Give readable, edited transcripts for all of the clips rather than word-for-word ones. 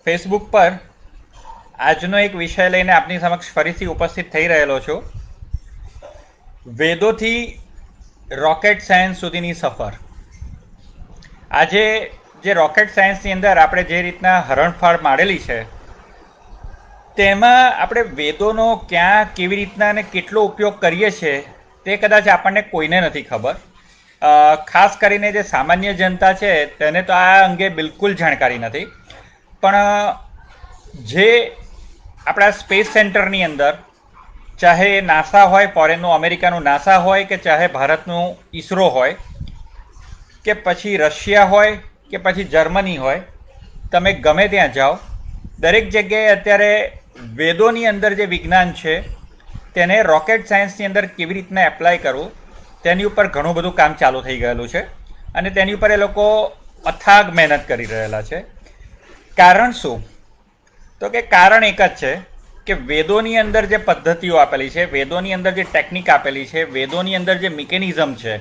Facebook પર આજનો એક વિષય લઈને આપની સમક્ષ ફરીથી ઉપસ્થિત થઈ રહેલો છું. વેદોથી રોકેટ સાયન્સ સુધીની સફર. આજે જે રોકેટ સાયન્સની અંદર આપણે જે રીતના હરણફાળ માંડેલી છે તેમાં આપણે વેદોનો ક્યાં કેવી રીતના અને કેટલો ઉપયોગ કરીએ છીએ તે કદાચ આપણને કોઈને નથી ખબર. ખાસ કરીને જે સામાન્ય જનતા છે તેને તો આ અંગે બિલકુલ જાણકારી નથી. પણ જે આપણા સ્પેસ સેન્ટરની અંદર ચાહે નાસા હોય, ફોરેનનું અમેરિકાનું નાસા હોય, કે ચાહે ભારતનું ઈસરો હોય, કે પછી રશિયા હોય, કે પછી જર્મની હોય, તમે ગમે ત્યાં જાઓ, દરેક જગ્યાએ અત્યારે વેદોની અંદર જે વિજ્ઞાન છે તેને રોકેટ સાયન્સની અંદર કેવી રીતના એપ્લાય કરવું તેની ઉપર ઘણું બધું કામ ચાલુ થઈ ગયેલું છે અને તેની ઉપર એ લોકો અથાગ મહેનત કરી રહેલા છે. કારણ શું? તો કે કારણ એક જ છે કે વેદોની અંદર જે પદ્ધતિઓ આપેલી છે, વેદોની અંદર જે ટેકનિક આપેલી છે, વેદોની અંદર જે મિકેનિઝમ છે,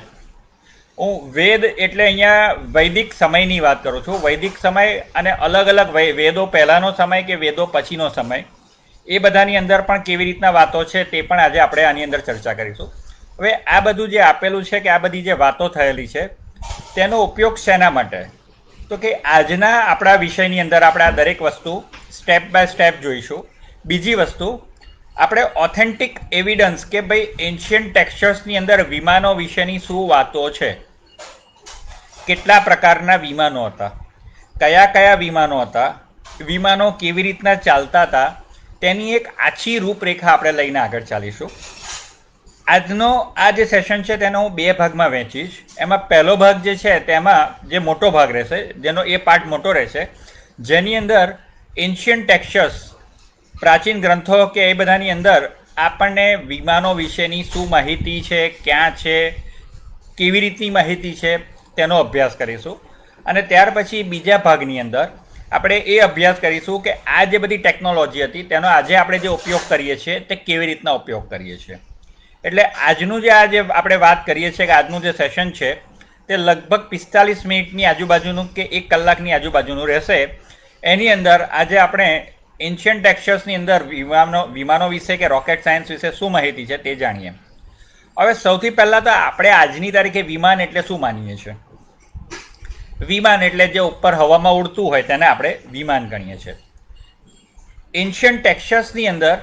હું વેદ એટલે અહીંયા વૈદિક સમયની વાત કરું છું. વૈદિક સમય અને અલગ અલગ વેદો પહેલાંનો સમય કે વેદો પછીનો સમય, એ બધાની અંદર પણ કેવી રીતના વાતો છે તે પણ આજે આપણે આની અંદર ચર્ચા કરીશું. હવે આ બધું જે આપેલું છે કે આ બધી જે વાતો થયેલી છે તેનો ઉપયોગ શેના માટે? તો કે આજના આપણા વિષયની અંદર આપણે આ દરેક વસ્તુ સ્ટેપ બાય સ્ટેપ જોઈશું. બીજી વસ્તુ, આપણે ઓથેન્ટિક એવિડન્સ કે ભાઈ એન્શિયન્ટ ટેક્સચર્સની અંદર વિમાનો વિશેની શું વાતો છે, કેટલા પ્રકારના વિમાનો હતા, કયા કયા વિમાનો હતા, વિમાનો કેવી રીતના ચાલતા હતા, તેની એક આછી રૂપરેખા આપણે લઈને આગળ ચાલીશું. આજનો આ જે સેશન છે તેનો હું 2 ભાગમાં વહેંચીશ. એમાં પહેલો ભાગ જે છે તેમાં જે મોટો ભાગ રહેશે, જેનો એ પાર્ટ મોટો રહેશે, જેની અંદર એન્શિયન્ટ ટેક્સચર્સ, પ્રાચીન ગ્રંથો કે એ બધાની અંદર આપણને વિમાનો વિશેની શું માહિતી છે, ક્યાં છે, કેવી રીતની માહિતી છે તેનો અભ્યાસ કરીશું. અને ત્યાર પછી બીજા ભાગની અંદર આપણે એ અભ્યાસ કરીશું કે આ જે બધી ટેકનોલોજી હતી તેનો આજે આપણે જે ઉપયોગ કરીએ છીએ તે કેવી રીતના ઉપયોગ કરીએ છીએ. એટલે આજનું જે આજે આપણે વાત કરીએ છીએ કે આજનું જે સેશન છે તે લગભગ 45 મિનિટની આજુબાજુનું કે 1 કલાકની આજુબાજુનું રહેશે. એની અંદર આજે આપણે એન્શિયન્ટ ટેક્સચર્સની અંદર વિમાનો વિશે કે રોકેટ સાયન્સ વિશે શું માહિતી છે તે જાણીએ. હવે સૌથી પહેલાં તો આપણે આજની તારીખે વિમાન એટલે શું માનીએ છીએ? વિમાન એટલે જે ઉપર હવામાં ઉડતું હોય તેને આપણે વિમાન ગણીએ છીએ. એન્શિયન્ટ ટેક્સચર્સની અંદર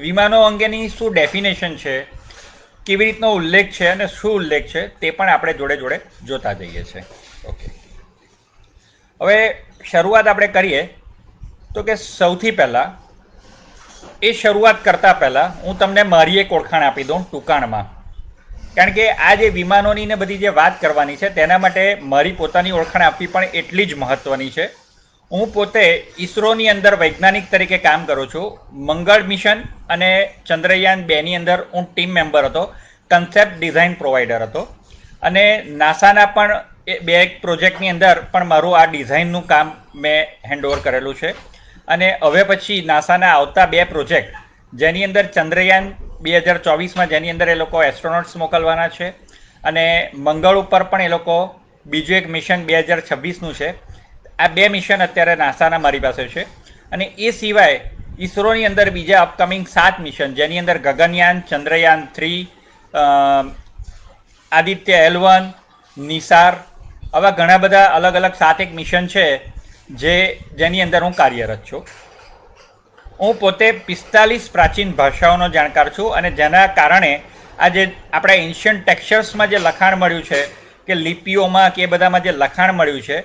વિમાનો અંગેની શું ડેફિનેશન છે, કેવી રીતનો ઉલ્લેખ છે અને શું ઉલ્લેખ છે તે પણ આપણે જોડે જોડે જોતા જઈએ છીએ. ઓકે, હવે શરૂઆત આપણે કરીએ તો કે સૌથી પહેલાં એ શરૂઆત કરતાં પહેલાં હું તમને મારી એક ઓળખાણ આપી દઉં ટૂંકાણમાં. કારણ કે આ જે વિમાનોની ને બધી જે વાત કરવાની છે તેના માટે મારી પોતાની ઓળખાણ આપવી પણ એટલી જ મહત્ત્વની છે. હું પોતે ઈસરોની અંદર વૈજ્ઞાનિક તરીકે કામ કરું છું. મંગળ મિશન અને ચંદ્રયાન 2ની અંદર હું ટીમ મેમ્બર હતો, કન્સેપ્ટ ડિઝાઇન પ્રોવાઈડર હતો. અને નાસાના પણ એક પ્રોજેક્ટની અંદર પણ મારું આ ડિઝાઇનનું કામ મેં હેન્ડઓવર કરેલું છે. અને હવે પછી નાસાના આવતા 2 પ્રોજેક્ટ, જેની અંદર ચંદ્રયાન 2024માં જેની અંદર એ લોકો એસ્ટ્રોનોટ્સ મોકલવાના છે, અને મંગળ ઉપર પણ એ લોકો બીજું એક મિશન 2026નું છે. આ 2 મિશન અત્યારે નાસાના મારી પાસે છે. અને એ સિવાય ઈસરોની અંદર બીજા અપકમિંગ 7 મિશન, જેની અંદર ગગનયાન, ચંદ્રયાન 3, આદિત્ય L1, નિસાર, આવા ઘણા બધા અલગ અલગ 7 મિશન છે જેની અંદર હું કાર્યરત છું. હું પોતે 45 પ્રાચીન ભાષાઓનો જાણકાર છું અને જેના કારણે આ જે આપણા એન્શિયન્ટ ટેક્સચર્સમાં જે લખાણ મળ્યું છે કે લિપિઓમાં કે એ બધામાં જે લખાણ મળ્યું છે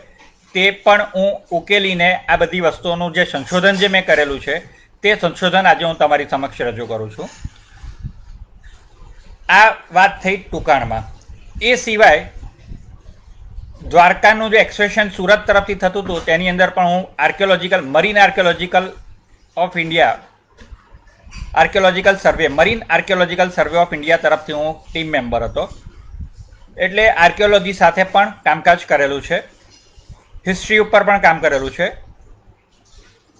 તે પણ હું ઉકેલીને આ બધી વસ્તુઓનું જે સંશોધન જે મેં કરેલું છે તે સંશોધન આજે હું તમારી સમક્ષ રજૂ કરું છું. આ વાત થઈ ટૂંકાણમાં. એ સિવાય દ્વારકાનું જે એક્સપ્રેશન સુરત તરફથી થતું હતું તેની અંદર પણ હું archaeological marine archaeological of India archaeological survey marine archaeological survey of India તરફથી હું ટીમ મેમ્બર હતો. એટલે આર્કિયોલોજી સાથે પણ કામકાજ કરેલું છે, હિસ્ટ્રી ઉપર પણ કામ કરેલું છે.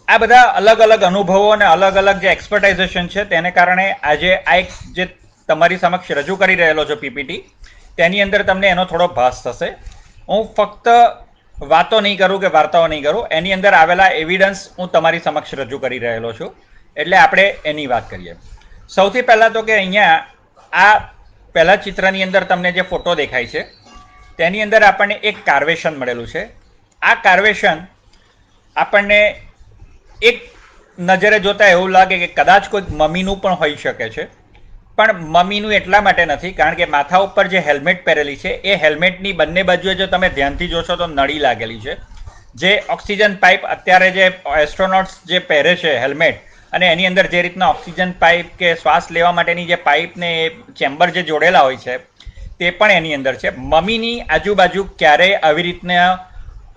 આ બધા અલગ અલગ અનુભવો અને અલગ અલગ જે એક્સપર્ટાઇઝેશન છે તેને કારણે આજે આ એક જે તમારી સમક્ષ રજૂ કરી રહેલો છો પીપીટી, તેની અંદર તમને એનો થોડો ભાસ થશે. હું ફક્ત વાતો નહીં કરું કે વાર્તાઓ નહીં કરું, એની અંદર આવેલા એવિડન્સ હું તમારી સમક્ષ રજૂ કરી રહેલો છું. એટલે આપણે એની વાત કરીએ. સૌથી પહેલાં તો કે અહીંયા આ પહેલા ચિત્રની અંદર તમને જે ફોટો દેખાય છે તેની અંદર આપણને એક કાર્વેશન મળેલું છે. આ કાર્વેશન આપણને એક નજરે જોતા એવું લાગે કે કદાચ કોઈક મમ્મીનું પણ હોઈ શકે છે, પણ મમ્મીનું એટલા માટે નથી કારણ કે માથા ઉપર જે હેલ્મેટ પહેરેલી છે એ હેલ્મેટની બંને બાજુએ જો તમે ધ્યાનથી જોશો તો નળી લાગેલી છે. જે ઓક્સિજન પાઇપ અત્યારે જે એસ્ટ્રોનોટ્સ જે પહેરે છે હેલ્મેટ, અને એની અંદર જે રીતના ઓક્સિજન પાઇપ કે શ્વાસ લેવા માટેની જે પાઇપને ચેમ્બર જે જોડેલા હોય છે તે પણ એની અંદર છે. મમ્મીની આજુબાજુ ક્યારેય આવી રીતના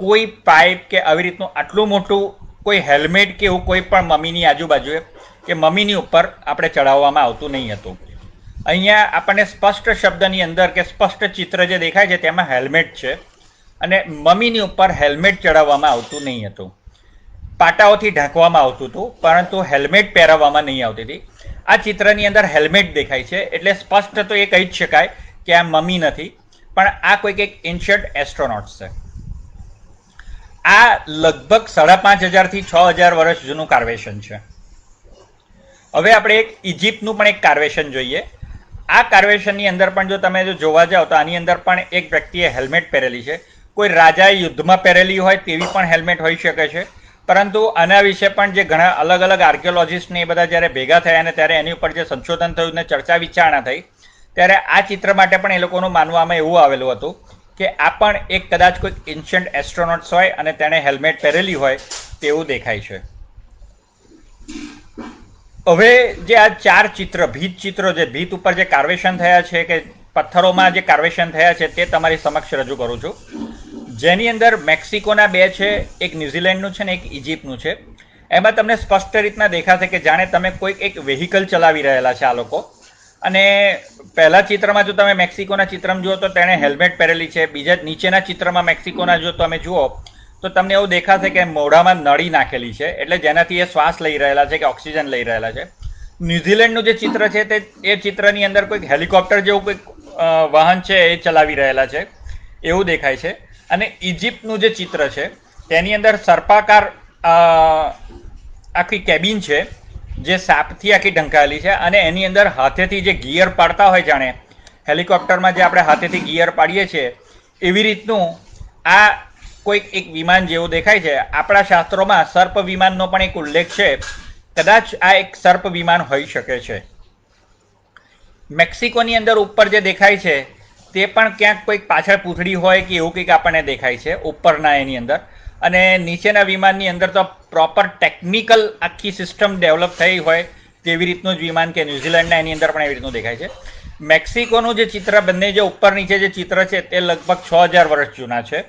કોઈ પાઇપ કે આવી રીતનું આટલું મોટું કોઈ હેલ્મેટ કે એવું કોઈ પણ મમ્મીની આજુબાજુએ કે મમ્મીની ઉપર આપણે ચડાવવામાં આવતું નહીં હતું. અહીંયા આપણને સ્પષ્ટ શબ્દની અંદર કે સ્પષ્ટ ચિત્ર જે દેખાય છે તેમાં હેલ્મેટ છે, અને મમ્મીની ઉપર હેલ્મેટ ચડાવવામાં આવતું નહીં હતું. પાટાઓથી ઢાંકવામાં આવતું હતું, પરંતુ હેલ્મેટ પહેરાવવામાં નહીં આવતી હતી. આ ચિત્રની અંદર હેલ્મેટ દેખાય છે એટલે સ્પષ્ટ તો એ કહી જ શકાય કે આ મમ્મી નથી, પણ આ કોઈક એક એન્શિયન્ટ એસ્ટ્રોનોટ્સ છે. આ લગભગ 5,500 થી 6,000 વર્ષ જૂનું કાર્વેશન છે. હવે આપણે એક ઇજિપ્તનું પણ એક કાર્વેશન જોઈએ. આ કાર્વેશનની અંદર પણ જો તમે જોવા જાઓ તો આની અંદર પણ એક વ્યક્તિએ હેલ્મેટ પહેરેલી છે. કોઈ રાજાએ યુદ્ધમાં પહેરેલી હોય તેવી પણ હેલ્મેટ હોઈ શકે છે, પરંતુ આના વિશે પણ જે ઘણા અલગ અલગ આર્કિયોલોજિસ્ટને એ બધા જ્યારે ભેગા થયા અને ત્યારે એની ઉપર જે સંશોધન થયું ને ચર્ચા વિચારણા થઈ ત્યારે આ ચિત્ર માટે પણ એ લોકોનું માનવામાં એવું આવેલું હતું કે આ પણ એક કદાચ કોઈક એન્શિયન્ટ એસ્ટ્રોનોટ્સ હોય અને તેણે હેલ્મેટ પહેરેલી હોય તેવું દેખાય છે. હવે જે આ 4 ચિત્ર ભીત ચિત્રો જે ભીત ઉપર જે કાર્વેશન થયા છે કે પથ્થરોમાં જે કાર્વેશન થયા છે તે તમારી સમક્ષ રજૂ કરું છું. જેની અંદર મેક્સિકોના 2 છે, એક ન્યુઝીલેન્ડનું છે ને એક ઇજિપ્તનું છે. એમાં તમને સ્પષ્ટ રીતના દેખાશે કે જાણે તમે કોઈક એક વેહિકલ ચલાવી રહેલા છે આ લોકો. અને પહેલા ચિત્રમાં જો તમે મેક્સિકોના ચિત્રમાં જુઓ તો તેણે હેલ્મેટ પહેરેલી છે. બીજા નીચેના ચિત્રમાં મેક્સિકોના જો તમે જુઓ તો તમને એવું દેખાશે કે મોઢામાં નળી નાખેલી છે, એટલે જેનાથી એ શ્વાસ લઈ રહેલા છે કે ઓક્સિજન લઈ રહેલા છે. ન્યુઝીલેન્ડનું જે ચિત્ર છે તે એ ચિત્રની અંદર કોઈક હેલિકોપ્ટર જેવું કોઈક વાહન છે એ ચલાવી રહેલા છે એવું દેખાય છે. અને ઇજિપ્તનું જે ચિત્ર છે તેની અંદર સર્પાકાર આખી કેબિન છે જે સાપથી આખી ઢંકાયેલી છે, અને એની અંદર હાથેથી જે ગિયર પાડતા હોય, જાણે હેલિકોપ્ટરમાં જે આપણે હાથેથી ગિયર પાડીએ છીએ એવી રીતનું આ કોઈક એક વિમાન જેવું દેખાય છે. આપણા શાસ્ત્રોમાં સર્પ વિમાનનો પણ એક ઉલ્લેખ છે. કદાચ આ એક સર્પ વિમાન હોઈ શકે છે. મેક્સિકોની અંદર ઉપર જે દેખાય છે તે પણ ક્યાંક કોઈક પાછળ પૂંછડી હોય કે એવું કંઈક આપણને દેખાય છે ઉપરના એની અંદર. અને નીચેના વિમાનની અંદર તો પ્રોપર ટેકનિકલ આખી સિસ્ટમ ડેવલપ થઈ હોય તેવી રીતનું જ વિમાન કે ન્યુઝીલેન્ડના એની અંદર પણ એવી રીતનું દેખાય છે. મેક્સિકોનું જે ચિત્ર બંને જે ઉપર નીચે જે ચિત્ર છે તે લગભગ 6,000 વર્ષ જૂના છે.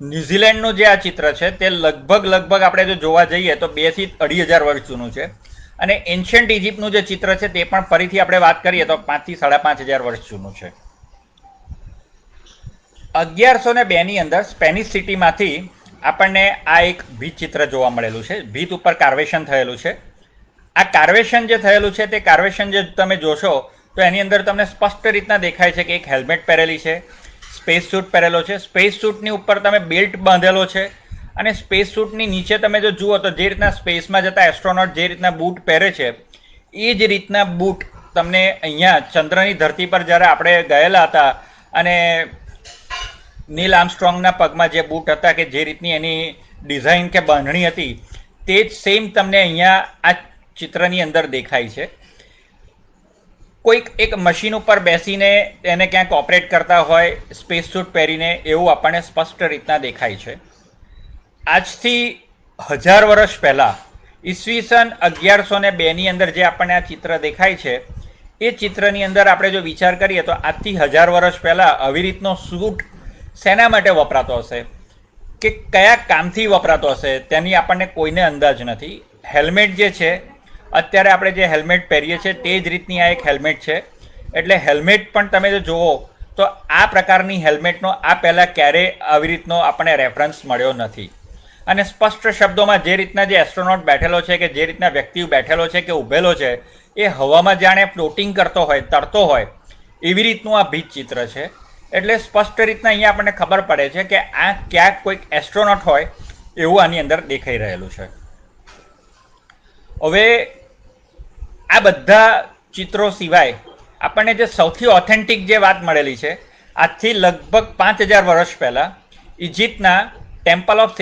ન્યુઝીલેન્ડનું જે આ ચિત્ર છે તે લગભગ આપણે જો જોવા જઈએ તો 2,000 થી 2,500 વર્ષ જૂનું છે. અને એન્શિયન્ટ ઇજિપ્તનું જે ચિત્ર છે તે પણ ફરીથી આપણે વાત કરીએ તો 5,000 થી 5,500 વર્ષ જૂનું છે. 1102 ની અંદર સ્પેનિશ સિટીમાંથી આપણને આ એક ભીત ચિત્ર જોવા મળેલું છે. ભીત ઉપર કાર્વેશન થયેલું છે. આ કાર્વેશન જે થયેલું છે તે કાર્વેશન જે તમે જોશો તો એની અંદર તમને સ્પષ્ટ રીતના દેખાય છે કે એક હેલ્મેટ પહેરેલી છે, સ્પેસ સૂટ પહેરેલો છે. સ્પેસ સૂટની ઉપર તમે બેલ્ટ બાંધેલો છે, અને સ્પેસ સૂટની નીચે તમે જો જુઓ તો જે રીતના સ્પેસમાં જતા એસ્ટ્રોનોટ જે રીતના બૂટ પહેરે છે એ જ રીતના બૂટ તમને અહીંયા ચંદ્રની ધરતી પર જ્યારે આપણે ગયેલા હતા અને નીલ આર્મસ્ટ્રોંગના પગમાં જે બૂટ હતા કે જે રીતની એની ડિઝાઇન કે બાંધણી હતી તે જ સેમ તમને અહીંયા આ ચિત્રની અંદર દેખાય છે. કોઈક એક મશીન ઉપર બેસીને એને ક્યાંક ઓપરેટ કરતા હોય સ્પેસ સૂટ પહેરીને એવું આપણને સ્પષ્ટ રીતના દેખાય છે. આજથી 1000 વર્ષ પહેલાં ઈસવીસન 1102 ની અંદર જે આપણને આ ચિત્ર દેખાય છે એ ચિત્રની અંદર આપણે જો વિચાર કરીએ તો આજથી 1000 વર્ષ પહેલાં આવી રીતનો સૂટ શેના માટે વપરાતો હશે કે કયા કામથી વપરાતો હશે તેની આપણને કોઈને અંદાજ નથી. હેલ્મેટ જે છે અત્યારે આપણે જે હેલ્મેટ પહેરીએ છીએ તે જ રીતની આ એક હેલ્મેટ છે. એટલે હેલ્મેટ પણ તમે જો જુઓ તો આ પ્રકારની હેલ્મેટનો આ પહેલાં ક્યારેય આવી રીતનો આપણને રેફરન્સ મળ્યો નથી. અને સ્પષ્ટ શબ્દોમાં જે રીતના જે એસ્ટ્રોનોટ બેઠેલો છે કે જે રીતના વ્યક્તિ બેઠેલો છે કે ઊભેલો છે એ હવામાં જાણે ફ્લોટિંગ કરતો હોય, તરતો હોય એવી રીતનું આ ભીત ચિત્ર છે. એટલે સ્પષ્ટ રીતના અહીંયા આપણને ખબર પડે છે કે આ ક્યાંક કોઈક એસ્ટ્રોનોટ હોય એવું આની અંદર દેખાઈ રહેલું છે. હવે આ બધા ચિત્રો સિવાય આપણને જે સૌથી ઓથેન્ટિક જે વાત મળેલી છે, આજથી લગભગ 5000 વર્ષ પહેલાં ઇજિપ્તના ટેમ્પલ ઓફ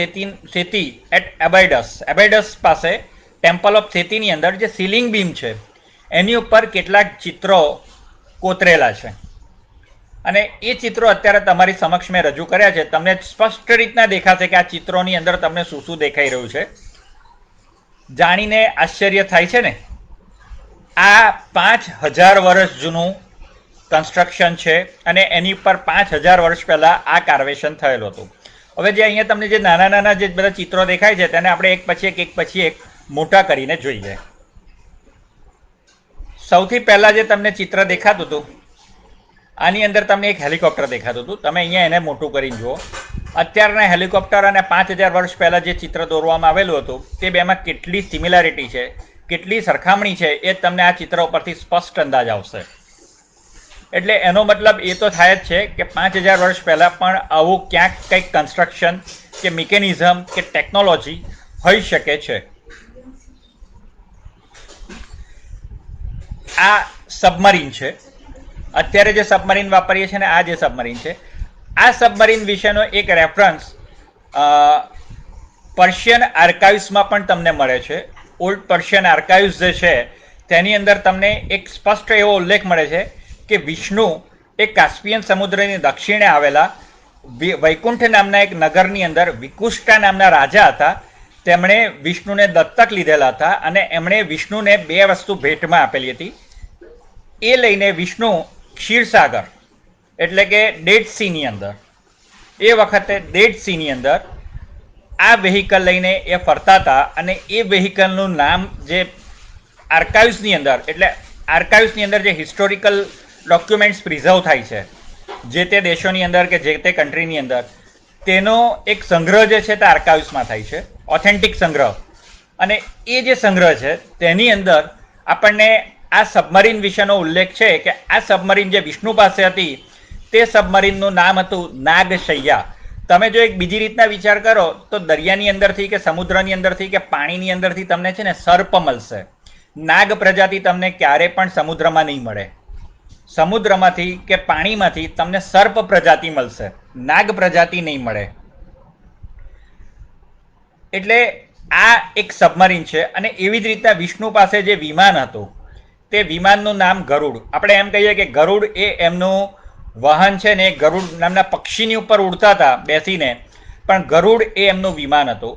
સેતી એટ એબાઇડસ પાસે ટેમ્પલ ઓફ સેતીની અંદર જે સીલિંગ બીમ છે એની ઉપર કેટલાક ચિત્રો કોતરેલા છે અને એ ચિત્રો અત્યારે તમારી સમક્ષ મેં રજૂ કર્યા છે. તમને સ્પષ્ટ રીતના દેખાશે કે આ ચિત્રોની અંદર તમને શું શું દેખાઈ રહ્યું છે. જાણીને આશ્ચર્ય થાય છે ને. આ 5000 વર્ષ જૂનું કન્સ્ટ્રક્શન છે અને એની ઉપર 5000 વર્ષ પહેલાં આ કાર્વેશન થયેલું હતું. હવે જે અહીંયા તમને જે નાના નાના જે બધા ચિત્રો દેખાય છે તેને આપણે એક પછી એક મોટા કરીને જોઈએ. સૌથી પહેલાં જે તમને ચિત્ર દેખાતું હતું આની અંદર તમને એક હેલિકોપ્ટર દેખાતું હતું. તમે અહીંયા એને મોટું કરીને જુઓ. અત્યારના હેલિકોપ્ટર અને 5000 વર્ષ પહેલાં જે ચિત્ર દોરવામાં આવેલું હતું તે બેમાં કેટલી સિમિલારિટી છે, કેટલી સરખામણી છે એ તમને આ ચિત્ર ઉપરથી સ્પષ્ટ અંદાજ આવશે. એટલે એનો મતલબ એ તો થાય જ છે કે 5000 વર્ષ પહેલાં પણ આવું ક્યાંક કંઈક કન્સ્ટ્રક્શન કે મિકેનિઝમ કે ટેકનોલોજી હોઈ શકે છે. આ સબમરીન છે. અત્યારે જે સબમરીન વાપરીએ છીએ ને આ જે સબમરીન છે, આ સબમરીન વિશેનો એક રેફરન્સ પર્શિયન આર્કાઇવ્સમાં પણ તમને મળે છે. ઓલ્ડ પર્શિયન આર્કાઇવ્સ જે છે તેની અંદર તમને એક સ્પષ્ટ એવો ઉલ્લેખ મળે છે કે વિષ્ણુ એ કાસ્પિયન સમુદ્રની દક્ષિણે આવેલા વૈકુંઠ નામના એક નગરની અંદર વિકુષ્ટા નામના રાજા હતા. તેમણે વિષ્ણુને દત્તક લીધેલા હતા અને એમણે વિષ્ણુને 2 વસ્તુ ભેટમાં આપેલી હતી. એ લઈને વિષ્ણુ ક્ષીરસાગર એટલે કે ડેડ સીની અંદર, એ વખતે ડેડ સીની અંદર આ વેહિકલ લઈને એ ફરતા હતા અને એ વેહિકલનું નામ જે આર્કાઇવ્સની અંદર, એટલે આર્કાઇવ્સની અંદર જે હિસ્ટોરિકલ ડોક્યુમેન્ટ્સ પ્રિઝર્વ થાય છે જે તે દેશોની અંદર કે જે તે કન્ટ્રીની અંદર, તેનો એક સંગ્રહ જે છે તે આર્કાઇવ્સમાં થાય છે, ઓથેન્ટિક સંગ્રહ. અને એ જે સંગ્રહ છે તેની અંદર આપણને આ સબમરીન વિશેનો ઉલ્લેખ છે કે આ સબમરીન જે વિષ્ણુ પાસે હતી તે સબમરીનનું નામ હતું નાગશૈયા. તમે જો એક બીજી રીતના વિચાર કરો તો દરિયાની અંદરથી કે સમુદ્રની અંદરથી કે પાણીની અંદરથી તમને છે ને સર્પ મળશે. નાગ પ્રજાતિ તમને ક્યારે પણ સમુદ્રમાં નહીં મળે. સમુદ્રમાંથી કે પાણીમાંથી તમને સર્પ પ્રજાતિ મળશે, નાગ પ્રજાતિ નહીં મળે. એટલે આ એક સબમરીન છે. અને એવી જ રીતના વિષ્ણુ પાસે જે વિમાન હતું તે વિમાનનું નામ ગરુડ. આપણે એમ કહીએ કે ગરુડ એ એમનું વાહન છે ને, ગરુડ નામના પક્ષીની ઉપર ઉડતા હતા બેસીને, પણ ગરુડ એ એમનું વિમાન હતું.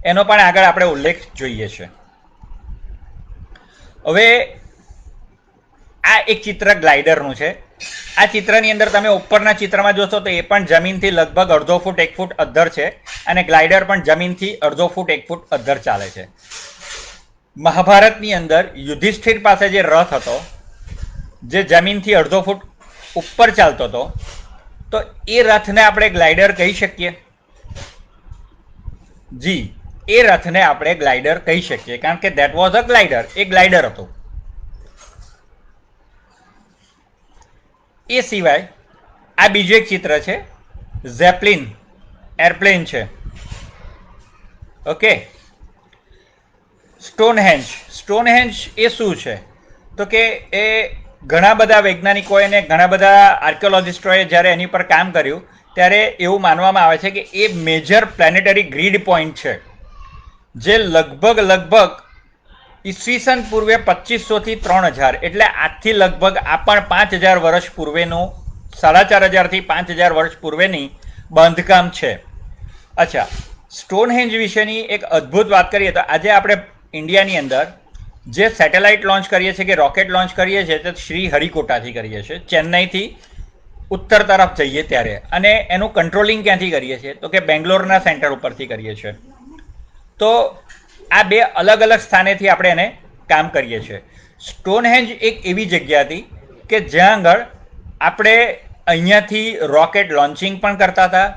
એનો પણ આગળ આપણે ઉલ્લેખ જોઈએ છે. હવે આ એક ચિત્ર ગ્લાઇડરનું છે. આ ચિત્રની અંદર તમે ઉપરના ચિત્રમાં જોશો તો એ પણ જમીનથી લગભગ 1.5 ફૂટ 1 ફૂટ અદ્ધર છે અને ગ્લાઇડર પણ જમીનથી 1.5 ફૂટ 1 ફૂટ અદ્ધર ચાલે છે. મહાભારતની અંદર યુધિષ્ઠિર પાસે જે રથ હતો જે જમીનથી 1.5 ફૂટ ઉપર ચાલતો હતો, તો એ રથને આપણે ગ્લાઇડર કહી શકીએ? જી, એ રથને આપણે ગ્લાઇડર કહી શકીએ કારણ કે that was a glider. A glider હતો. એ સિવાય આ બીજું એક ચિત્ર છે, ઝેપલિન એરપ્લેન છે. ઓકે. સ્ટોનહેન્જ એ શું છે? તો કે એ ઘણા બધા વૈજ્ઞાનિકોએ ને ઘણા બધા આર્કિયોલોજિસ્ટોએ જ્યારે એની પર કામ કર્યું ત્યારે એવું માનવામાં આવે છે કે એ મેજર પ્લેનેટરી ગ્રીડ પોઈન્ટ છે જે લગભગ ઈસવીસન પૂર્વે 2500 થી 3000, એટલે આજથી લગભગ આ પણ 5000 વર્ષ પૂર્વેનું, 4500 થી 5000 વર્ષ પૂર્વેની બાંધકામ છે. અચ્છા, સ્ટોનહેન્જ વિશેની એક અદ્ભુત વાત કરીએ તો આજે આપણે ઇન્ડિયાની અંદર જે સેટેલાઇટ લોન્ચ કરીએ છીએ કે રોકેટ લોન્ચ કરીએ છીએ તે શ્રી હરિકોટાથી કરીએ છીએ, ચેન્નઈથી ઉત્તર તરફ જઈએ ત્યારે. અને એનું કંટ્રોલિંગ ક્યાંથી કરીએ છીએ? તો કે બેંગ્લોરના સેન્ટર ઉપરથી કરીએ છીએ. તો આ 2 અલગ અલગ સ્થાનેથી આપણે એને કામ કરીએ છીએ. સ્ટોનહેન્જ એક એવી જગ્યા હતી કે જ્યાં આગળ આપણે અહીંયાથી રોકેટ લોન્ચિંગ પણ કરતા હતા,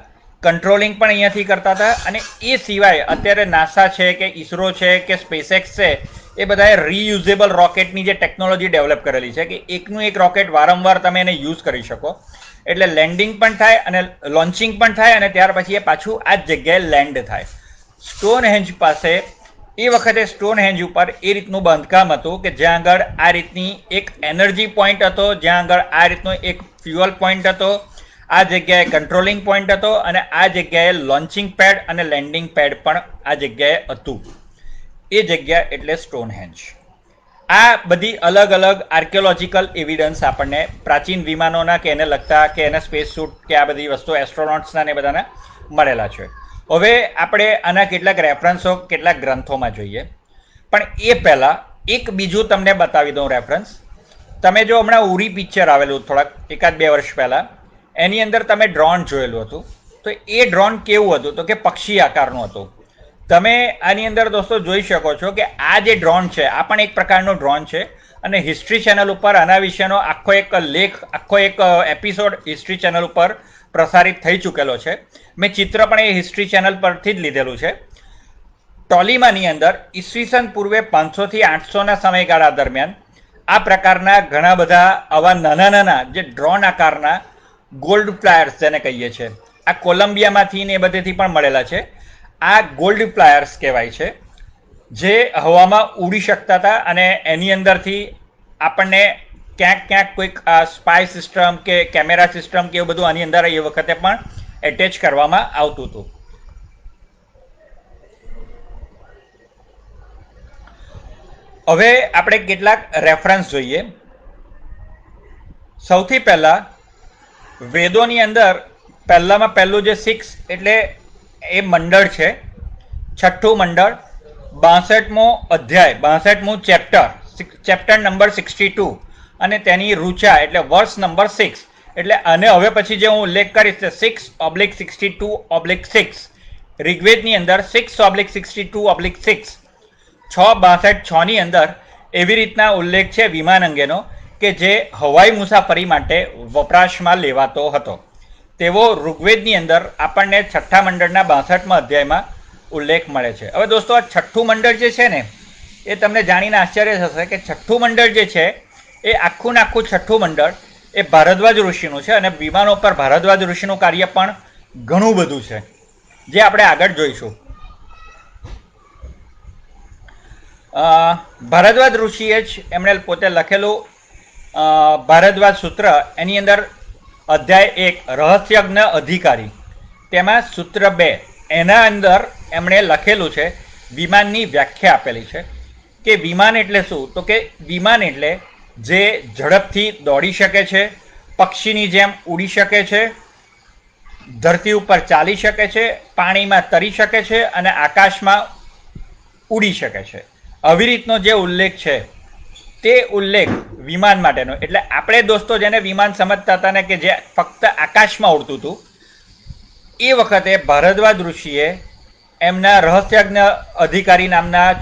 કંટ્રોલિંગ પણ અહીંયાથી કરતા હતા. અને એ સિવાય અત્યારે નાસા છે કે ઇસરો છે કે સ્પેસએક્સ છે એ બધાએ રીયુઝેબલ રોકેટની જે ટેકનોલોજી ડેવલપ કરેલી છે કે એકનું એક રોકેટ વારંવાર તમે એને યુઝ કરી શકો, એટલે લેન્ડિંગ પણ થાય અને લોન્ચિંગ પણ થાય અને ત્યાર પછી એ પાછું આ જ જગ્યાએ લેન્ડ થાય. સ્ટોનહેન્જ પાસે એ વખતે સ્ટોનહેન્જ ઉપર એ રીતનું બાંધકામ હતું કે જ્યાં આગળ આ રીતની એક એનર્જી પોઈન્ટ હતો, જ્યાં આગળ આ રીતનો એક ફ્યુઅલ પોઈન્ટ હતો, આ જગ્યાએ કંટ્રોલિંગ પોઈન્ટ હતો અને આ જગ્યાએ લોન્ચિંગ પેડ અને લેન્ડિંગ પેડ પણ આ જગ્યાએ હતું. એ જગ્યા એટલે સ્ટોનહેન્જ. આ બધી અલગ અલગ આર્કિયોલોજીકલ એવિડન્સ આપણને પ્રાચીન વિમાનોના કે એને લગતા કે એને સ્પેસ સૂટ કે આ બધી વસ્તુઓ એસ્ટ્રોનોટ્સના ને બધાના મળેલા છે. હવે આપણે આના કેટલાક રેફરન્સો કેટલાક ગ્રંથોમાં જોઈએ, પણ એ પહેલાં એક બીજું તમને બતાવી દઉં રેફરન્સ. તમે જો હમણાં ઉરી પિક્ચર આવેલું થોડાક 1-2 વર્ષ પહેલાં, એની અંદર તમે ડ્રોન જોયેલું હતું. તો એ ડ્રોન કેવું હતું? તો કે પક્ષી આકારનું હતું. તમે આની અંદર દોસ્તો જોઈ શકો છો કે આ જે ડ્રોન છે આ પણ એક પ્રકારનો ડ્રોન છે અને હિસ્ટ્રી ચેનલ ઉપર આના વિશેનો આખો એક લેખ, આખો એક એપિસોડ હિસ્ટ્રી ચેનલ ઉપર પ્રસારિત થઈ ચૂકેલો છે. મેં ચિત્ર પણ એ હિસ્ટ્રી ચેનલ પરથી જ લીધેલું છે. ટોલીમાની અંદર ઈસવીસન પૂર્વે 500 થી 800ના સમયગાળા દરમિયાન આ પ્રકારના ઘણા બધા આવા નાના નાના જે ડ્રોન આકારના ગોલ્ડ ફ્લાયર્સ જેને કહીએ છીએ, આ કોલંબિયામાંથી ને એ બધેથી પણ મળેલા છે. આ ગોલ્ડ ફ્લાયર્સ કહેવાય છે, જે હવામાં ઉડી શકતા હતા અને એની અંદરથી આપણને ક્યાંક ક્યાંક કોઈક સ્પાય સિસ્ટમ કે કેમેરા સિસ્ટમ કે એવું બધું આની અંદર એ વખતે પણ એટેચ કરવામાં આવતું હતું. હવે આપણે કેટલાક રેફરન્સ જોઈએ. સૌથી પહેલા વેદોની અંદર પહેલામાં પહેલું જે 6 એટલે એ મંડળ છે, છઠ્ઠું મંડળ, 62મો અધ્યાય, 62મું ચેપ્ટર નંબર 62 અને તેની ઋચા એટલે વર્સ નંબર 6. એટલે આને હવે પછી જે હું ઉલ્લેખ કરીશ તે 6/62/6 ઋગ્વેદની અંદર 6/62/6 6:62-6ની અંદર એવી રીતના ઉલ્લેખ છે વિમાન અંગેનો કે જે હવાઈ મુસાફરી માટે વપરાશમાં લેવાતો હતો. તેવો ઋગ્વેદની અંદર આપણને છઠ્ઠા મંડળના 62મા અધ્યાયમાં ઉલ્લેખ મળે છે. હવે દોસ્તો આ છઠ્ઠું મંડળ જે છે ને એ તમને જાણીને આશ્ચર્ય થશે કે છઠ્ઠું મંડળ જે છે એ આખું છઠ્ઠું મંડળ એ ભારદ્વાજ ઋષિનું છે અને વિમાનો પર ભારદ્વાજ ઋષિનું કાર્ય પણ ઘણું બધું છે, જે આપણે આગળ જોઈશું. ભારદ્વાજ ઋષિએ જ એમણે પોતે લખેલું ભારદ્વાજ સૂત્ર, એની અંદર અધ્યાય 1 રહસ્યજ્ઞ અધિકારી, તેમાં સૂત્ર 2 એના અંદર એમણે લખેલું છે, વિમાનની વ્યાખ્યા આપેલી છે કે વિમાન એટલે શું? તો કે વિમાન એટલે જે ઝડપથી દોડી શકે છે, પક્ષીની જેમ ઉડી શકે છે, ધરતી ઉપર ચાલી શકે છે, પાણીમાં તરી શકે છે અને આકાશમાં ઉડી શકે છે. આવી રીતનો જે ઉલ્લેખ છે તે ઉલ્લેખ વિમાન માટેનો. એટલે આપણે દોસ્તો જેને વિમાન સમજતા હતા ને કે જે ફક્ત આકાશમાં ઉડતું હતું, એ વખતે ભારદ્વાજ ઋષિએ એમના રહસ્યજ્ઞ અધિકારી નામના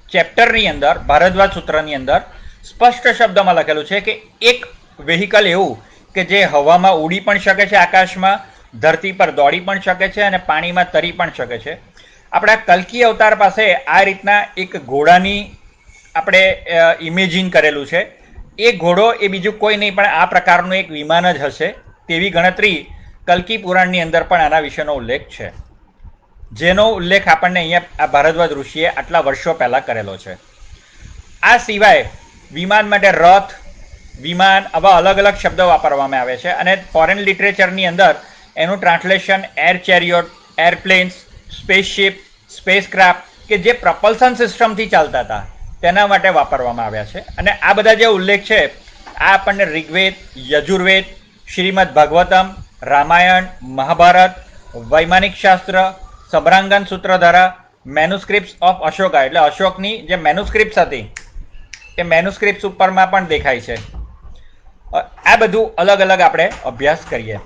ચેપ્ટરની અંદર, ભારદ્વાજ સૂત્રની અંદર સ્પષ્ટ શબ્દમાં લખેલું છે કે એક વેહિકલ એવું કે જે હવામાં ઉડી પણ શકે છે, આકાશમાં ધરતી પર દોડી પણ શકે છે અને પાણીમાં તરી પણ શકે છે. આપણા કલ્કી અવતાર પાસે આ રીતના એક ઘોડાની આપણે ઇમેજિન કરેલું છે. એ ઘોડો એ બીજું કોઈ નહીં પણ આ પ્રકારનું એક વિમાન જ હશે તેવી ગણતરી કલ્કી પુરાણની અંદર પણ આના વિશેનો ઉલ્લેખ છે, જેનો ઉલ્લેખ આપણને અહીંયા આ ભારદ્વાજ ઋષિએ આટલા વર્ષો પહેલાં કરેલો છે. આ સિવાય વિમાન માટે રથ, વિમાન, આવા અલગ અલગ શબ્દો વાપરવામાં આવે છે અને ફોરેન લિટરેચરની અંદર એનું ટ્રાન્સલેશન એર ચેરિયોટ, એરપ્લેન્સ, સ્પેસશિપ, સ્પેસક્રાફ્ટ કે જે પ્રપલ્સન સિસ્ટમથી ચાલતા હતા તેના માટે વાપરવામાં આવ્યા છે. અને આ બધા જે ઉલ્લેખ છે આ આપણને ઋગ્વેદ, યજુર્વેદ, શ્રીમદ ભાગવતમ, રામાયણ, મહાભારત, વૈમાનિક શાસ્ત્ર, સબ્રાંગન સૂત્રધારા, મેનુસ્ક્રિપ્ટ્સ ઓફ અશોકા એટલે અશોકની જે મેનુસ્ક્રિપ્ટ્સ હતી એ મેનુસ્ક્રિપ્ટ્સ ઉપરમાં પણ દેખાય છે. આ બધું અલગ અલગ આપણે અભ્યાસ કરીએ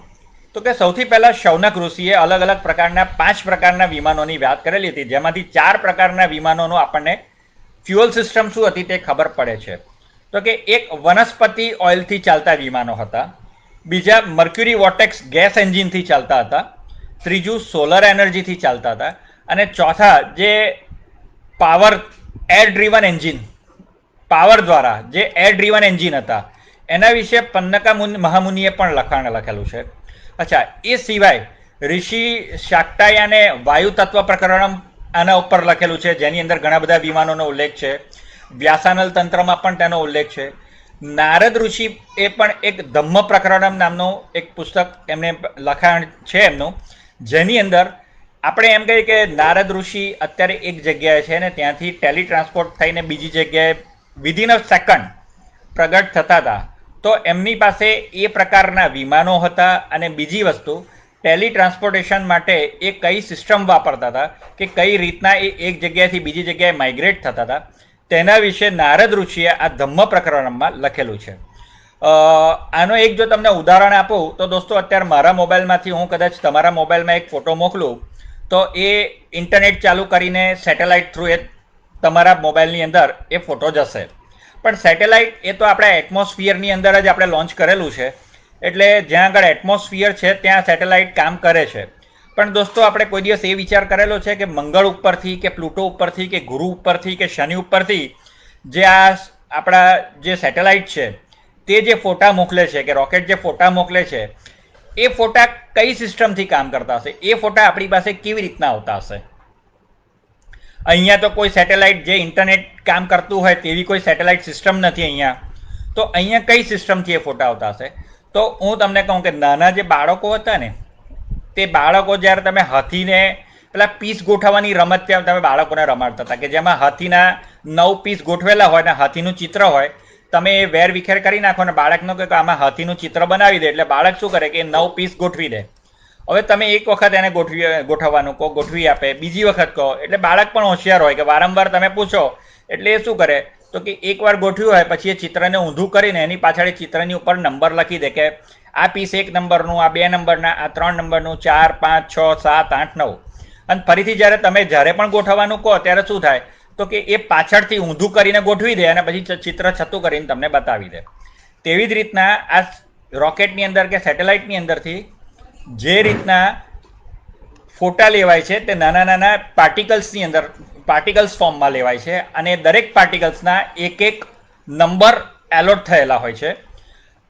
તો કે સૌથી પહેલાં શૌનક ઋષિએ અલગ અલગ પ્રકારના 5 પ્રકારના વિમાનોની વાત કરેલી હતી, જેમાંથી 4 પ્રકારના વિમાનોનો આપણને ફ્યુઅલ સિસ્ટમ શું હતી તે ખબર પડે છે. તો કે એક વનસ્પતિ ઓઇલથી ચાલતા વિમાનો હતા, બીજા મર્ક્યુરી વોર્ટેક્સ ગેસ એન્જિનથી ચાલતા હતા, ત્રીજું સોલર એનર્જીથી ચાલતા હતા અને ચોથા જે power air driven engine, power દ્વારા જે એર ડ્રીવન એન્જિન હતા એના વિશે પન્નકા મહામુનિએ પણ લખાણ લખેલું છે. અચ્છા, એ સિવાય ઋષિ શાક્તાયાને વાયુ તત્વ પ્રકરણ આના ઉપર લખેલું છે, જેની અંદર ઘણા બધા વિમાનોનો ઉલ્લેખ છે. વ્યાસાનલ તંત્રમાં પણ તેનો ઉલ્લેખ છે. નારદ ઋષિ એ પણ એક ધમ્મ પ્રકરણમ નામનું એક પુસ્તક એમને લખાણ છે એમનું, જેની અંદર આપણે એમ કહીએ કે નારદ ઋષિ અત્યારે એક જગ્યાએ છે ને ત્યાંથી ટેલી ટ્રાન્સપોર્ટ થઈને બીજી જગ્યાએ વિધિન અ સેકન્ડ પ્રગટ થતા હતા. તો એમની પાસે એ પ્રકારના વિમાનો હતા. અને બીજી વસ્તુ, ટેલી ટ્રાન્સપોર્ટેશન માટે એ કઈ સિસ્ટમ વાપરતા હતા કે કઈ રીતના એ એક જગ્યાએથી બીજી જગ્યાએ માઇગ્રેટ થતા હતા, તેના વિશે નારદ ઋષિએ આ ધમ્મ પ્રકરણમાં લખેલું છે. આનો એક જો તમને ઉદાહરણ આપું તો દોસ્તો, અત્યારે મારા મોબાઈલમાંથી હું કદાચ તમારા મોબાઈલમાં એક ફોટો મોકલું તો એ ઇન્ટરનેટ ચાલુ કરીને સેટેલાઇટ થ્રુ એ તમારા મોબાઈલની અંદર એ ફોટો જશે. પણ સેટેલાઇટ એ તો આપણા એટમોસ્ફિયરની અંદર જ આપણે લોન્ચ કરેલું છે, એટલે જ્યાં આગળ એટમોસ્ફિયર છે ત્યાં સેટેલાઇટ કામ કરે છે. પણ દોસ્તો, આપણે કોઈ દિવસ એ વિચાર કરેલો છે કે મંગળ ઉપરથી કે પ્લુટો ઉપરથી કે ગુરુ ઉપરથી કે શનિ ઉપરથી જે આ આપણા જે સેટેલાઇટ છે તે જે ફોટા મોકલે છે કે રોકેટ જે ફોટા મોકલે છે એ ફોટા કઈ સિસ્ટમથી કામ કરતા હશે? એ ફોટા આપણી પાસે કેવી રીતના આવતા હશે? અહીંયા તો કોઈ સેટેલાઇટ જે ઇન્ટરનેટ કામ કરતું હોય તેવી કોઈ સેટેલાઇટ સિસ્ટમ નથી અહીંયા. તો અહીંયા કઈ સિસ્ટમથી એ ફોટા આવતા હશે? તો હું તમને કહું કે નાના જે બાળકો હતા ને, તે બાળકો જ્યારે તમે હાથીને પેલા પીસ ગોઠવવાની રમત ત્યાં તમે બાળકોને રમાડતા હતા, કે જેમાં હાથીના 9 પીસ ગોઠવેલા હોય ને હાથીનું ચિત્ર હોય, તમે એ વેર વિખેર કરી નાખો ને બાળકનો કે આમાં હાથીનું ચિત્ર બનાવી દે, એટલે બાળક શું કરે કે 9 પીસ ગોઠવી દે. હવે તમે એક વખત એને ગોઠવવાનું કહો, ગોઠવી આપે, બીજી વખત કહો, એટલે બાળક પણ હોશિયાર હોય કે વારંવાર તમે પૂછો એટલે એ શું કરે તો કે એકવાર ગોઠવ્યું હોય પછી એ ચિત્રને ઊંધું કરીને એની પાછળ ચિત્રની ઉપર નંબર લખી દે કે આ પીસ 1 નંબરનું, આ 2 નંબરના, આ 3 નંબરનું, 4, 5, 6, 7, 8, 9. અને ફરીથી જ્યારે પણ ગોઠવવાનું કહો ત્યારે શું થાય તો કે એ પાછળથી ઊંધું કરીને ગોઠવી દે અને પછી ચિત્ર છતું કરીને તમને બતાવી દે. તેવી જ રીતના આ રોકેટની અંદર કે સેટેલાઇટની અંદરથી જે રીતના ફોટા લેવાય છે તે નાના નાના પાર્ટિકલ્સની અંદર પાર્ટિકલ્સ ફોર્મમાં લેવાય છે, અને દરેક પાર્ટિકલ્સના એક એક નંબર એલોટ થયેલા હોય છે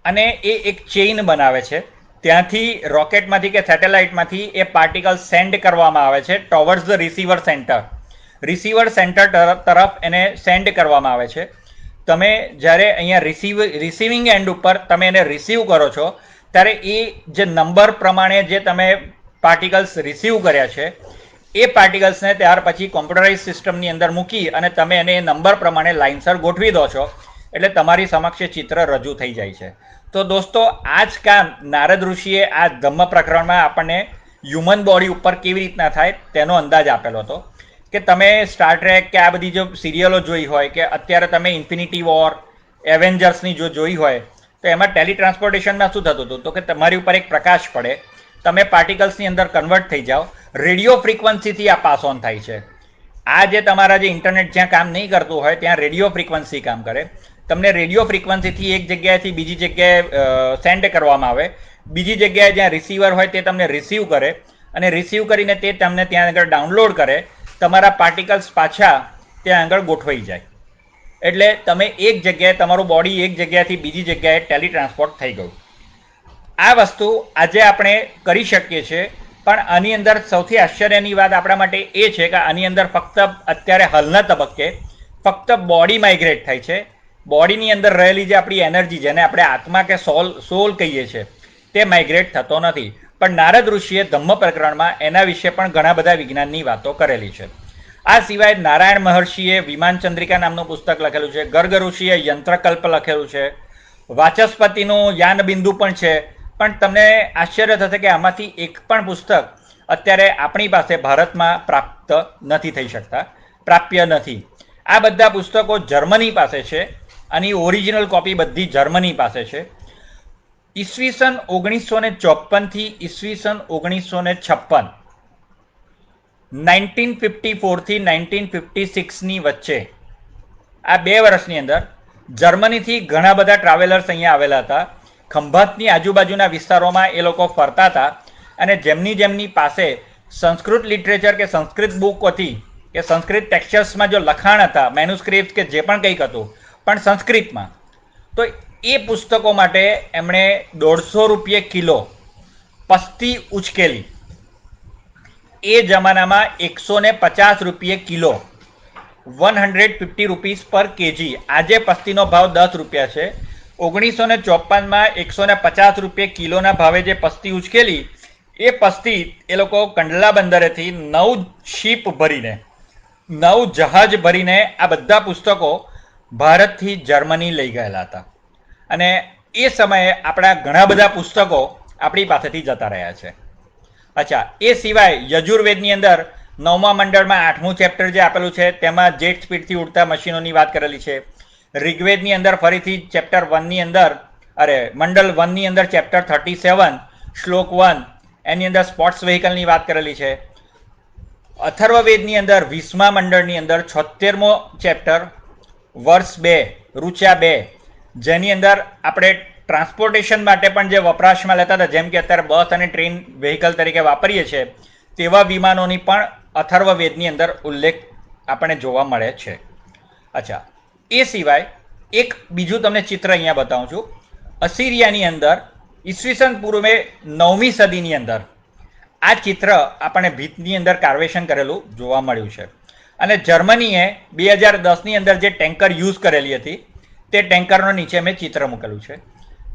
અને એ એક ચેઇન બનાવે છે. ત્યાંથી રોકેટમાંથી કે સેટેલાઇટમાંથી એ પાર્ટિકલ્સ સેન્ડ કરવામાં આવે છે ટોવર્ડ્સ the receiver centre. Receiver centre તરફ એને સેન્ડ કરવામાં આવે છે. તમે જ્યારે અહીંયા રિસીવિંગ એન્ડ ઉપર તમે એને રિસીવ કરો છો ત્યારે એ જે નંબર પ્રમાણે જે તમે પાર્ટિકલ્સ રિસીવ કર્યા છે એ પાર્ટિકલ્સને ત્યાર પછી કોમ્પ્યુટરાઇઝ સિસ્ટમની અંદર મૂકી અને તમે એને નંબર પ્રમાણે લાઇનસર ગોઠવી દો છો, એટલે તમારી સમક્ષ ચિત્ર રજૂ થઈ જાય છે. તો દોસ્તો, આ જ કામ નારદ ઋષિએ આ ધમ્મ પ્રકરણમાં આપણને હ્યુમન બોડી ઉપર કેવી રીતના થાય તેનો અંદાજ આપેલો હતો. કે તમે સ્ટાર ટ્રેક કે આ બધી જો સિરિયલો જોઈ હોય કે અત્યારે તમે ઇન્ફિનિટી વોર, એવેન્જર્સની જો જોઈ હોય તો એમાં ટેલી ટ્રાન્સપોર્ટેશનમાં શું થતું હતું તો કે તમારી ઉપર એક પ્રકાશ પડે, તમે પાર્ટિકલ્સની અંદર કન્વર્ટ થઈ જાઓ, રેડિયો ફ્રીક્વન્સીથી આ પાસ ઓન થાય છે. આ જે તમારા જે ઇન્ટરનેટ જ્યાં કામ નહીં કરતું હોય ત્યાં રેડિયો ફ્રીક્વન્સી કામ કરે. તમને રેડિયો ફ્રીક્વન્સીથી એક જગ્યાએથી બીજી જગ્યાએ સેન્ડ કરવામાં આવે, બીજી જગ્યાએ જ્યાં રિસીવર હોય તે તમને રિસીવ કરે અને રિસીવ કરીને તે તમને ત્યાં આગળ ડાઉનલોડ કરે, તમારા પાર્ટિકલ્સ પાછા ત્યાં આગળ ગોઠવાઈ જાય. એટલે તમે એક જગ્યાએ તમારું બોડી એક જગ્યાએથી બીજી જગ્યાએ ટેલી ટ્રાન્સપોર્ટ થઈ ગયું. આ વસ્તુ આજે આપણે કરી શકીએ છીએ, પણ આની અંદર સૌથી આશ્ચર્યની વાત આપણા માટે એ છે કે આની અંદર ફક્ત અત્યારે હાલના તબક્કે ફક્ત બોડી માઇગ્રેટ થાય છે. બોડીની અંદર રહેલી જે આપણી એનર્જી, જેને આપણે આત્મા કે સોલ કહીએ છીએ, તે માઇગ્રેટ થતો નથી. પણ નારદ ઋષિએ ધમ્મ પ્રકરણમાં એના વિશે પણ ઘણા બધા વિજ્ઞાનની વાતો કરેલી છે. આ સિવાય નારાયણ મહર્ષિએ વિમાન ચંદ્રિકા નામનું પુસ્તક લખેલું છે, ગર્ગ ઋષિએ યંત્રકલ્પ લખેલું છે, વાચસ્પતિનું યાનબિંદુ પણ છે. પણ તમને આશ્ચર્ય થશે કે આમાંથી એક પણ પુસ્તક અત્યારે આપણી પાસે ભારતમાં પ્રાપ્ત નથી થઈ શકતા, પ્રાપ્ય નથી. આ બધા પુસ્તકો જર્મની પાસે છે, આની ઓરિજિનલ કોપી બધી જર્મની પાસે છે. ઈસવીસન 1954 થી ઈસવીસન 1956, 1954 થી 1956ની વચ્ચે આ 2 વર્ષની અંદર જર્મનીથી ઘણા બધા ટ્રાવેલર્સ અહીંયા આવેલા હતા. ખંભાતની આજુબાજુના વિસ્તારોમાં એ લોકો ફરતા હતા અને જેમની પાસે સંસ્કૃત લિટરેચર કે સંસ્કૃત બુક હતી કે સંસ્કૃત ટેક્સચર્સમાં જો લખાણ હતા, મેન્યુસ્ક્રિપ્ટ કે જે પણ કંઈક હતું, પણ સંસ્કૃતમાં, તો એ પુસ્તકો માટે એમણે 150 રૂપિયે કિલો પસ્તી ઉચકેલી. એ જમાનામાં 150 રૂપિયે કિલો, 150 રૂપીસ પર કેજી. આજે પસ્તીનો ભાવ 10 રૂપિયા છે. 1954માં 150 રૂપિયે કિલોના ભાવે જે પસ્તી ઉચકેલી, એ પસ્તી એ લોકો કંડલા બંદરેથી 9 શીપ ભરીને, 9 જહાજ ભરીને આ બધા પુસ્તકો ભારતથી જર્મની લઈ ગયેલા હતા. અને એ સમયે આપણા ઘણા બધા પુસ્તકો આપણી પાસેથી જતા રહ્યા છે. અચ્છા, એ સિવાય યજુર્વેદની અંદર 9મા મંડળમાં 8મું ચેપ્ટર જે આપેલું છે તેમાં જેટ સ્પીડથી ઉડતા મશીનોની વાત કરેલી છે. ઋગ્વેદની અંદર ફરીથી ચેપ્ટર 1ની અંદર, મંડળ 1ની અંદર ચેપ્ટર 37 શ્લોક 1 એની અંદર સ્પોર્ટ્સ વ્હીકલની વાત કરેલી છે. અથર્વવેદની અંદર 20મા મંડળની અંદર 76મો ચેપ્ટર વર્ષ 2 ઋચા 2, જેની અંદર આપણે ટ્રાન્સપોર્ટેશન માટે પણ જે વપરાશમાં લેતા હતા, જેમ કે અત્યારે બસ અને ટ્રેન વ્હીકલ તરીકે વાપરીએ છીએ, તેવા વિમાનોની પણ અથર્વવેદની અંદર ઉલ્લેખ આપણે જોવા મળે છે. અચ્છા, એ સિવાય એક બીજું તમને ચિત્ર અહીંયા બતાવું છું. અસીરિયાની અંદર ઈસવીસન પૂર્વે 9મી સદીની અંદર આ ચિત્ર આપણને ભીતની અંદર કાર્વેશન કરેલું જોવા મળ્યું છે. અને જર્મનીએ 2010ની અંદર જે ટેન્કર યુઝ કરેલી હતી, તે ટેન્કરનો નીચે મેં ચિત્ર મૂકેલું છે.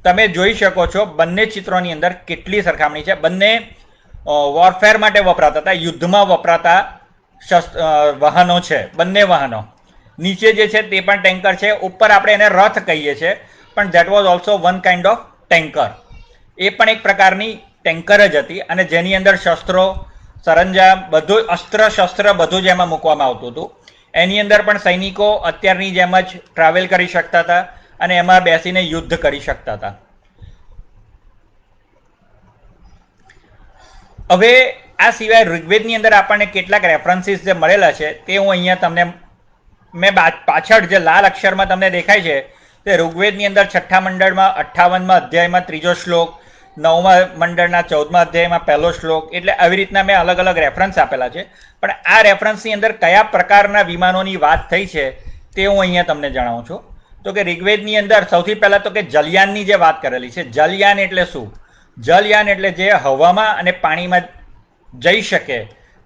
તમે જોઈ શકો છો બંને ચિત્રોની અંદર કેટલી સરખામણી છે. બંને વોરફેર માટે વપરાતા હતા, યુદ્ધમાં વપરાતા વાહનો છે, બંને વાહનો. નીચે જે છે તે પણ ટેન્કર છે, ઉપર આપણે એને રથ કહીએ છીએ, પણ that was also one kind of tanker. એ પણ એક પ્રકારની ટેન્કર જ હતી, અને જેની અંદર શસ્ત્રો, સરંજામ, બધું અસ્ત્ર શસ્ત્ર બધું જ એમાં મૂકવામાં આવતું હતું. એની અંદર પણ સૈનિકો અત્યારની જેમ જ ટ્રાવેલ કરી શકતા હતા અને એમાં બેસીને યુદ્ધ કરી શકતા હતા. હવે આ સિવાય ઋગ્વેદની અંદર આપણને કેટલાક રેફરન્સીસ જે મળેલા છે તે હું અહીંયા તમને મેં પાછળ જે લાલ અક્ષરમાં તમને દેખાય છે તે ઋગ્વેદની અંદર 6ઠ્ઠા મંડળમાં 58મા અધ્યાયમાં 3જો શ્લોક, 9મા મંડળના 14મા અધ્યાયમાં 1લો શ્લોક, એટલે આવી રીતના મેં અલગ અલગ રેફરન્સ આપેલા છે. પણ આ રેફરન્સની અંદર કયા પ્રકારના વિમાનોની વાત થઈ છે તે હું અહીંયા તમને જણાવું છું. તો કે ઋગ્વેદની અંદર સૌથી પહેલાં તો કે જલયાનની જે વાત કરેલી છે. જલયાન એટલે શું? જલયાન એટલે જે હવામાં અને પાણીમાં જઈ શકે,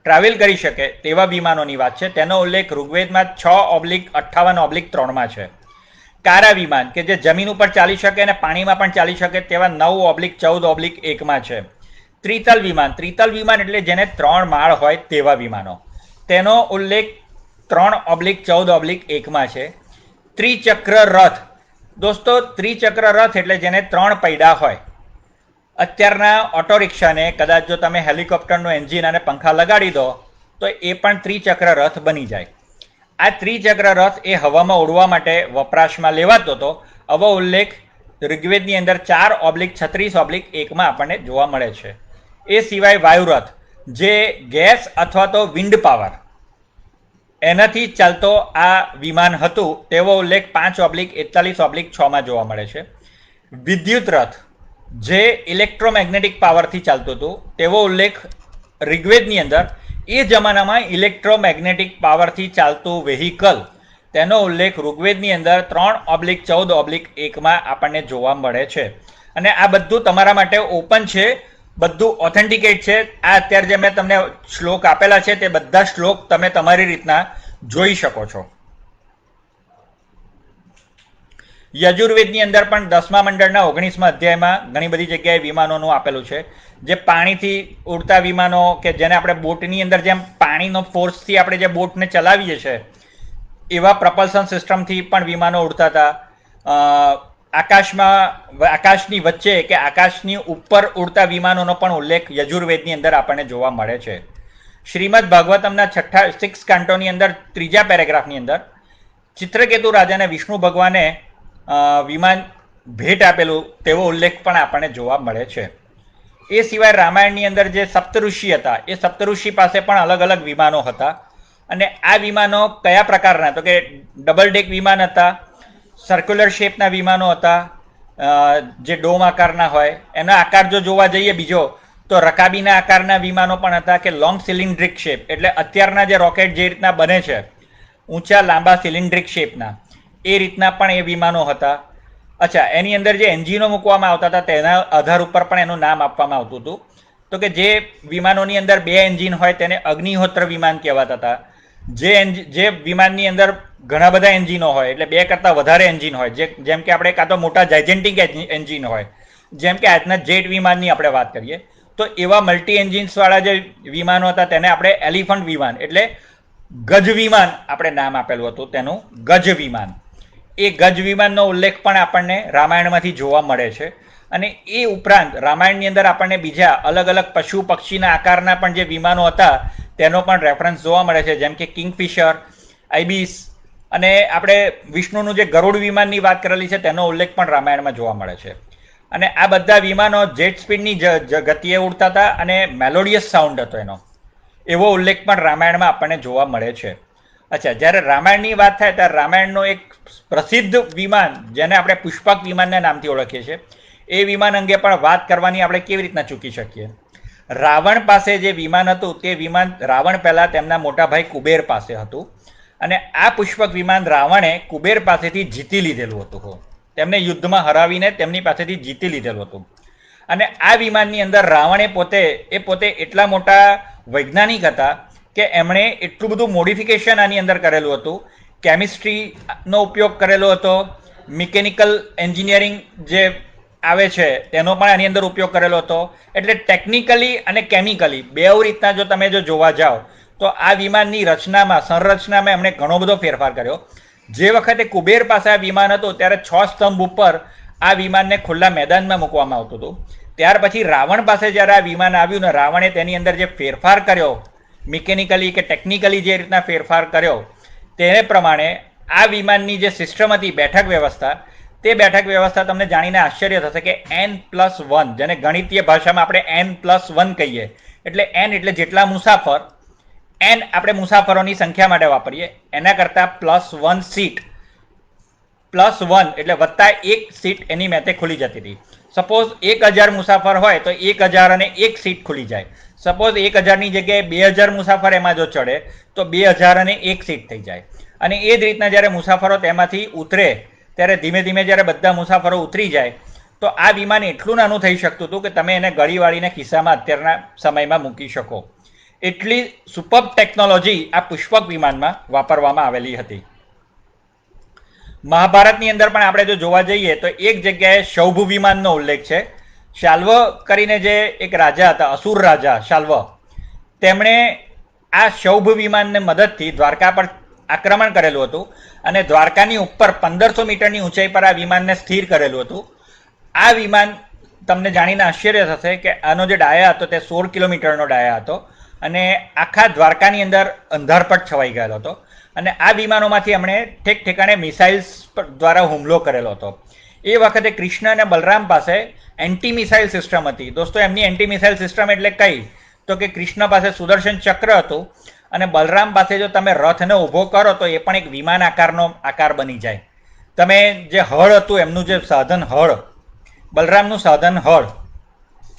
ટ્રાવેલ કરી શકે તેવા વિમાનોની વાત છે. તેનો ઉલ્લેખ ઋગ્વેદમાં 6/58/3માં છે. કારા વિમાન કે જે જમીન ઉપર ચાલી શકે અને પાણીમાં પણ ચાલી શકે તેવા 9/14/1માં છે. ત્રિતલ વિમાન, ત્રિતલ વિમાન એટલે જેને 3 માળ હોય તેવા વિમાનો, તેનો ઉલ્લેખ 3/14/1માં છે. ત્રિચક્ર રથ, દોસ્તો ત્રિચક્ર રથ એટલે જેને 3 પૈડા હોય. અત્યારના ઓટો રિક્ષાને કદાચ જો તમે હેલિકોપ્ટરનું એન્જિન અને પંખા લગાડી દો તો એ પણ ત્રિચક્ર રથ બની જાય. આ ત્રિચક્ર રથ એ હવામાં ઉડવા માટે વપરાશમાં લેવાતો હતો. આવો ઉલ્લેખ ઋગ્વેદની અંદર 4/36/1માં આપણને જોવા મળે છે. એ સિવાય વાયુરથ, જે ગેસ અથવા તો વિન્ડ પાવર એનાથી ચાલતો આ વિમાન હતું, તેવો ઉલ્લેખ 5/41/6માં જોવા મળે છે. વિદ્યુત રથ, જે ઇલેક્ટ્રોમેગ્નેટિક પાવરથી ચાલતું હતું, તેવો ઉલ્લેખ ઋગ્વેદની અંદર એ જમાનામાં ઇલેક્ટ્રોમેગ્નેટિક પાવરથી ચાલતું વેહિકલ, તેનો ઉલ્લેખ ઋગ્વેદની અંદર 3/14/1માં આપણને જોવા મળે છે. અને આ બધું તમારા માટે ઓપન છે, બધું ઓથેન્ટિકેટ છે. આ અત્યારે જે મેં તમને શ્લોક આપેલા છે તે બધા શ્લોક તમે તમારી રીતના જોઈ શકો છો. યજુર્વેદની અંદર પણ 10મા મંડળના 19મા અધ્યાયમાં ઘણી બધી જગ્યાએ વિમાનોનું આપેલું છે. જે પાણીથી ઉડતા વિમાનો કે જેને આપણે બોટની અંદર જેમ પાણીનો ફોર્સથી આપણે જે બોટને ચલાવીએ છીએ એવા પ્રપલ્સન સિસ્ટમથી પણ વિમાનો ઉડતા હતા. આકાશની વચ્ચે કે આકાશની ઉપર ઉડતા વિમાનોનો પણ ઉલ્લેખ યજુર્વેદની અંદર આપણને જોવા મળે છે. શ્રીમદ ભાગવતમના 6 કાંટોની અંદર 3જા પેરેગ્રાફની અંદર ચિત્રકેતુ રાજાને વિષ્ણુ ભગવાને વિમાન ભેટ આપેલું તેવો ઉલ્લેખ પણ આપણને જોવા મળે છે. એ સિવાય રામાયણની અંદર જે સપ્તઋષિ હતા, એ સપ્તઋષિ પાસે પણ અલગ અલગ વિમાનો હતા. અને આ વિમાનો કયા પ્રકારના? તો કે ડબલ ડેક વિમાન હતા, સર્ક્યુલર શેપના વિમાનો હતા, જે ડોમ આકારના હોય. એનો આકાર જો જોવા જઈએ બીજો, તો રકાબીના આકારના વિમાનો પણ હતા કે લોંગ સિલિન્ડ્રિક શેપ, એટલે અત્યારના જે રોકેટ જે રીતના બને છે ઊંચા લાંબા સિલિન્ડ્રિક શેપના, એ રીતના પણ એ વિમાનો હતા. અચ્છા, એની અંદર જે એન્જિનો મૂકવામાં આવતા હતા તેના આધાર ઉપર પણ એનું નામ આપવામાં આવતું હતું. તો કે જે વિમાનોની અંદર 2 એન્જિન હોય તેને અગ્નિહોત્ર વિમાન કહેવાતા હતા. જે વિમાનની અંદર ઘણા બધા એન્જિનો હોય, એટલે 2 કરતાં વધારે એન્જિન હોય, જેમ કે આપણે કાં તો મોટા જાયજેન્ટિક એન્જિન હોય, જેમ કે આજના જેટ વિમાનની આપણે વાત કરીએ, તો એવા મલ્ટી એન્જિન્સવાળા જે વિમાનો હતા તેને આપણે એલિફન્ટ વિમાન એટલે ગજ વિમાન આપણે નામ આપેલું હતું તેનું, ગજ વિમાન. એ ગજ વિમાનનો ઉલ્લેખ પણ આપણને રામાયણમાંથી જોવા મળે છે. અને એ ઉપરાંત રામાયણની અંદર આપણને બીજા અલગ અલગ પશુ પક્ષીના આકારના પણ જે વિમાનો હતા તેનો પણ રેફરન્સ જોવા મળે છે, જેમ કે કિંગફિશર, આઈબીસ, અને આપણે વિષ્ણુનું જે ગરુડ વિમાનની વાત કરેલી છે તેનો ઉલ્લેખ પણ રામાયણમાં જોવા મળે છે. અને આ બધા વિમાનો જેટ સ્પીડની ગતિએ ઉડતા હતા અને મેલોડિયસ સાઉન્ડ હતો એનો, એવો ઉલ્લેખ પણ રામાયણમાં આપણને જોવા મળે છે. અચ્છા, જ્યારે રામાયણની વાત થાય ત્યારે રામાયણનો એક પ્રસિદ્ધ વિમાન જેને આપણે પુષ્પક વિમાનના નામથી ઓળખીએ છીએ, એ વિમાન અંગે પણ વાત કરવાની આપણે કેવી રીતના ચૂકી શકીએ. રાવણ પાસે જે વિમાન હતું તે વિમાન રાવણ પહેલાં તેમના મોટા ભાઈ કુબેર પાસે હતું, અને આ પુષ્પક વિમાન રાવણે કુબેર પાસેથી જીતી લીધેલું હતું. તેમને યુદ્ધમાં હરાવીને તેમની પાસેથી જીતી લીધેલું હતું. અને આ વિમાનની અંદર રાવણે પોતે એટલા મોટા વૈજ્ઞાનિક હતા કે એમણે એટલું બધું મોડિફિકેશન આની અંદર કરેલું હતું. કેમિસ્ટ્રીનો ઉપયોગ કરેલો હતો, મિકેનિકલ એન્જિનિયરિંગ જે આવે છે તેનો પણ આની અંદર ઉપયોગ કરેલો હતો. એટલે ટેકનિકલી અને કેમિકલી બેઉ રીતના જો તમે જોવા જાઓ તો આ વિમાનની રચનામાં, સંરચનામાં એમણે ઘણો બધો ફેરફાર કર્યો. જે વખતે કુબેર પાસે આ વિમાન હતું ત્યારે 6 સ્તંભ ઉપર આ વિમાનને ખુલ્લા મેદાનમાં મૂકવામાં આવતું હતું. ત્યાર પછી રાવણ પાસે જ્યારે આ વિમાન આવ્યું ને રાવણે તેની અંદર જે ફેરફાર કર્યો, મિકેનિકલી કે ટેકનિકલી જે રીતના ફેરફાર કર્યો, તેને પ્રમાણે આ વિમાનની જે સિસ્ટમ હતી, બેઠક વ્યવસ્થા, તે બેઠક વ્યવસ્થા તમને જાણીને આશ્ચર્ય થશે કે N+1, જેને ગણિતીય ભાષામાં આપણે N+1 કહીએ, એટલે N એટલે જેટલા મુસાફર, N આપણે મુસાફરોની સંખ્યા માટે વાપરીએ, એના કરતાં +1 સીટ, +1 એટલે +1 સીટ એની મેતે ખુલી જતી હતી. સપોઝ 1000 મુસાફર હોય તો 1001 સીટ ખુલી જાય. સપોઝ 1000ની જગ્યાએ 2000 મુસાફર એમાં જો ચડે તો 2001 સીટ થઈ જાય. અને એ જ રીતના જ્યારે મુસાફરો તેમાંથી ઉતરે ત્યારે ધીમે ધીમે જ્યારે બધા મુસાફરો ઉતરી જાય તો આ વિમાન એટલું નાનું થઈ શકતું હતું કે તમે એને ગળી વાળીને ખિસ્સામાં અત્યારના સમયમાં મૂકી શકો. એટલી સુપર ટેકનોલોજી આ પુષ્પક વિમાનમાં વાપરવામાં આવેલી હતી. મહાભારતની અંદર પણ આપણે જો જોવા જઈએ તો એક જગ્યાએ શૌભ વિમાનનો ઉલ્લેખ છે. શાલ્વ કરીને જે એક રાજા હતા, અસુર રાજા શાલ્વ, તેમણે આ શૌભ વિમાનને મદદથી દ્વારકા પર આક્રમણ કરેલું હતું અને દ્વારકાની ઉપર 1500 મીટરની ઊંચાઈ પર આ વિમાનને સ્થિર કરેલું હતું. આ વિમાન તમને જાણીને આશ્ચર્ય થશે કે આનો જે ડાયા હતો તે 16 કિલોમીટરનો ડાયા હતો અને આખા દ્વારકાની અંદર અંધારપટ છવાઈ ગયેલો હતો. અને આ વિમાનોમાંથી એમણે ઠેક ઠેકાણે મિસાઇલ્સ દ્વારા હુમલો કરેલો હતો. એ વખતે કૃષ્ણ અને બલરામ પાસે એન્ટી મિસાઇલ સિસ્ટમ હતી. દોસ્તો, એમની એન્ટી મિસાઇલ સિસ્ટમ એટલે કઈ? તો કે કૃષ્ણ પાસે સુદર્શન ચક્ર હતું અને બલરામ પાસે જો તમે રથને ઊભો કરો તો એ પણ એક વિમાન આકારનો આકાર બની જાય. તમે જે હળ હતું એમનું જે સાધન હળ, બલરામનું સાધન હળ,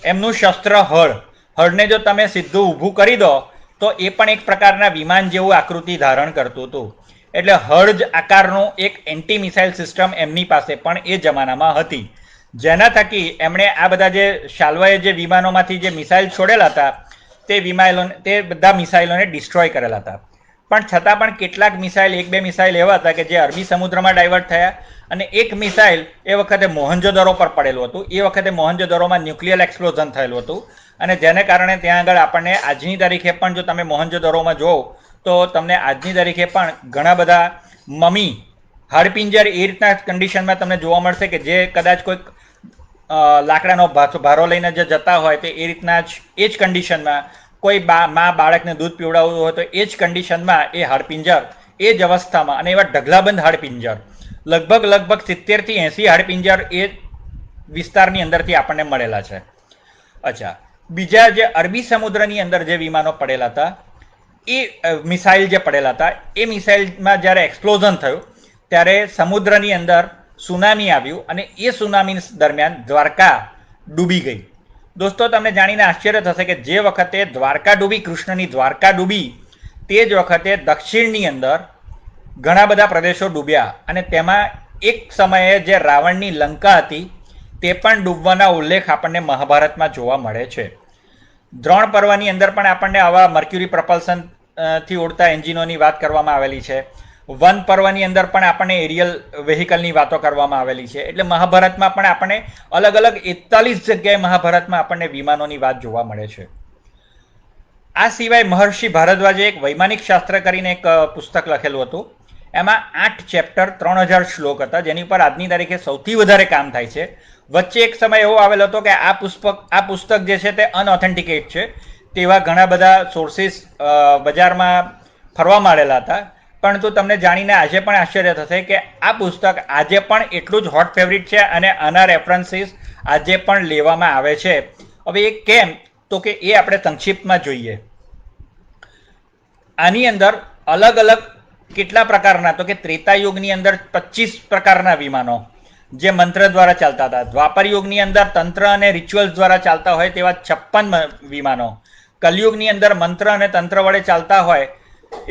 એમનું શસ્ત્ર હળ, હળને જો તમે સીધું ઊભું કરી દો તો એ પણ એક પ્રકારના વિમાન જેવું આકૃતિ ધારણ કરતું હતું. એટલે હળ જ આકારનું એક એન્ટી મિસાઇલ સિસ્ટમ એમની પાસે પણ એ જમાનામાં હતી, જેના થકી એમણે આ બધા જે શાલ્વાએ જે વિમાનોમાંથી જે મિસાઇલ છોડેલા હતા તે બધા મિસાઇલોને ડિસ્ટ્રોય કરેલા હતા. પણ છતાં પણ કેટલાક મિસાઇલ, 1-2 મિસાઇલ એવા હતા કે જે અરબી સમુદ્રમાં ડાયવર્ટ થયા અને એક મિસાઇલ એ વખતે મોહનજોદડો પર પડેલું હતું. એ વખતે મોહનજોદડોમાં ન્યુક્લિયર એક્સપ્લોઝન થયેલું હતું અને જેને કારણે ત્યાં આગળ આપણને આજની તારીખે પણ જો તમે મોહનજોદડોમાં જોવો તો તમને આજની તારીખે પણ ઘણા બધા મમી, હાડપિંજર એ રીતના કન્ડિશનમાં તમને જોવા મળશે કે જે કદાચ કોઈક લાકડાનો ભારો લઈને જે જતા હોય તો એ રીતના જ એ જ કન્ડિશનમાં કોઈ મા બાળકને દૂધ પીવડાવવું હોય તો એ જ કન્ડિશનમાં એ હાડપિંજર એ જ અવસ્થામાં, અને એવા ઢગલાબંધ હાડપિંજર લગભગ 70 થી 80 હાડપિંજર એ વિસ્તારની અંદરથી આપણને મળેલા છે. અચ્છા, બીજા જે અરબી સમુદ્રની અંદર જે વિમાનો પડેલા હતા, એ મિસાઇલ જે પડેલા હતા, એ મિસાઇલમાં જ્યારે એક્સપ્લોઝન થયું ત્યારે સમુદ્રની અંદર સુનામી આવ્યું અને એ સુનામી દરમિયાન દ્વારકા ડૂબી ગઈ. દોસ્તો, તમને જાણીને આશ્ચર્ય થશે કે જે વખતે દ્વારકા ડૂબી, કૃષ્ણની દ્વારકા ડૂબી, તે જ વખતે દક્ષિણની અંદર ઘણા બધા પ્રદેશો ડૂબ્યા અને તેમાં એક સમયે જે રાવણની લંકા હતી તે પણ ડૂબવાના ઉલ્લેખ આપણને મહાભારતમાં જોવા મળે છે. દ્રોણ પર્વની અંદર પણ આપણને આવા મર્ક્યુરી પ્રપલ્શન થી ઉડતા એન્જિનોની વાત કરવામાં આવેલી છે. વન પર્વની અંદર પણ આપણને એરિયલ વેહિકલની વાતો કરવામાં આવેલી છે. એટલે મહાભારતમાં પણ આપણને અલગ અલગ 41 જગ્યાએ મહાભારતમાં આપણને વિમાનોની વાત જોવા મળે છે. આ સિવાય મહર્ષિ ભારદ્વાજે એક વૈમાનિક શાસ્ત્ર કરીને એક પુસ્તક લખેલું હતું. એમાં 8 ચેપ્ટર 3000 શ્લોક હતા, જેની પર આજની તારીખે સૌથી વધારે કામ થાય છે. વચ્ચે એક સમય એવો આવેલો હતો કે આ પુસ્તક જે છે તે અનઓથેન્ટિકેટ છે તેવા ઘણા બધા સોર્સિસ બજારમાં ફરવા માંડેલા હતા. પરંતુ તમને જાણીને આજે પણ આશ્ચર્ય થશે કે આ પુસ્તક આજે પણ એટલું જ હોટ ફેવરિટ છે અને આના રેફરન્સીસ આજે પણ લેવામાં આવે છે. હવે એ કેમ, તો કે એ આપણે સંક્ષિપ્તમાં જોઈએ. આની અંદર અલગ અલગ કેટલા પ્રકારના, તો કે ત્રેતા યુગની અંદર 25 પ્રકારના વિમાનો જે મંત્ર દ્વારા ચાલતા હતા. દ્વાપર યુગની અંદર તંત્ર અને રિચ્યુઅલ્સ દ્વારા ચાલતા હોય તેવા 56 વિમાનો. કલયુગની અંદર મંત્ર અને તંત્ર વડે ચાલતા હોય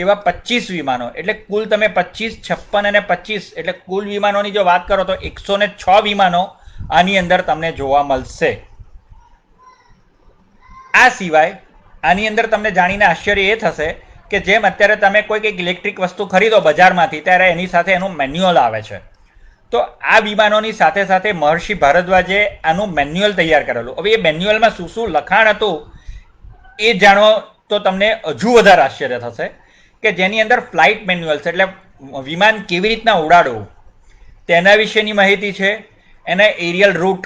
એવા 25 વિમાનો. એટલે કુલ તમે 25, 56 અને 25 એટલે કુલ વિમાનોની જો વાત કરો તો 106 વિમાનો આની અંદર તમને જોવા મળશે. આ સિવાય આની અંદર તમને જાણીને આશ્ચર્ય એ થશે કે જેમ અત્યારે તમે કોઈ કંઈક ઇલેક્ટ્રિક વસ્તુ ખરીદો બજારમાંથી ત્યારે એની સાથે એનું મેન્યુઅલ આવે છે. તો આ વિમાનોની સાથે સાથે મહર્ષિ ભારદ્વાજે આનું મેન્યુઅલ તૈયાર કરેલું. હવે એ મેન્યુઅલમાં શું શું લખાણ હતું એ જાણવો તો તમને હજુ વધારે આશ્ચર્ય થશે કે જેની અંદર ફ્લાઇટ મેન્યુઅલ્સ એટલે વિમાન કેવી રીતના ઉડાડવું તેના વિશેની માહિતી છે. એના એરિયલ રૂટ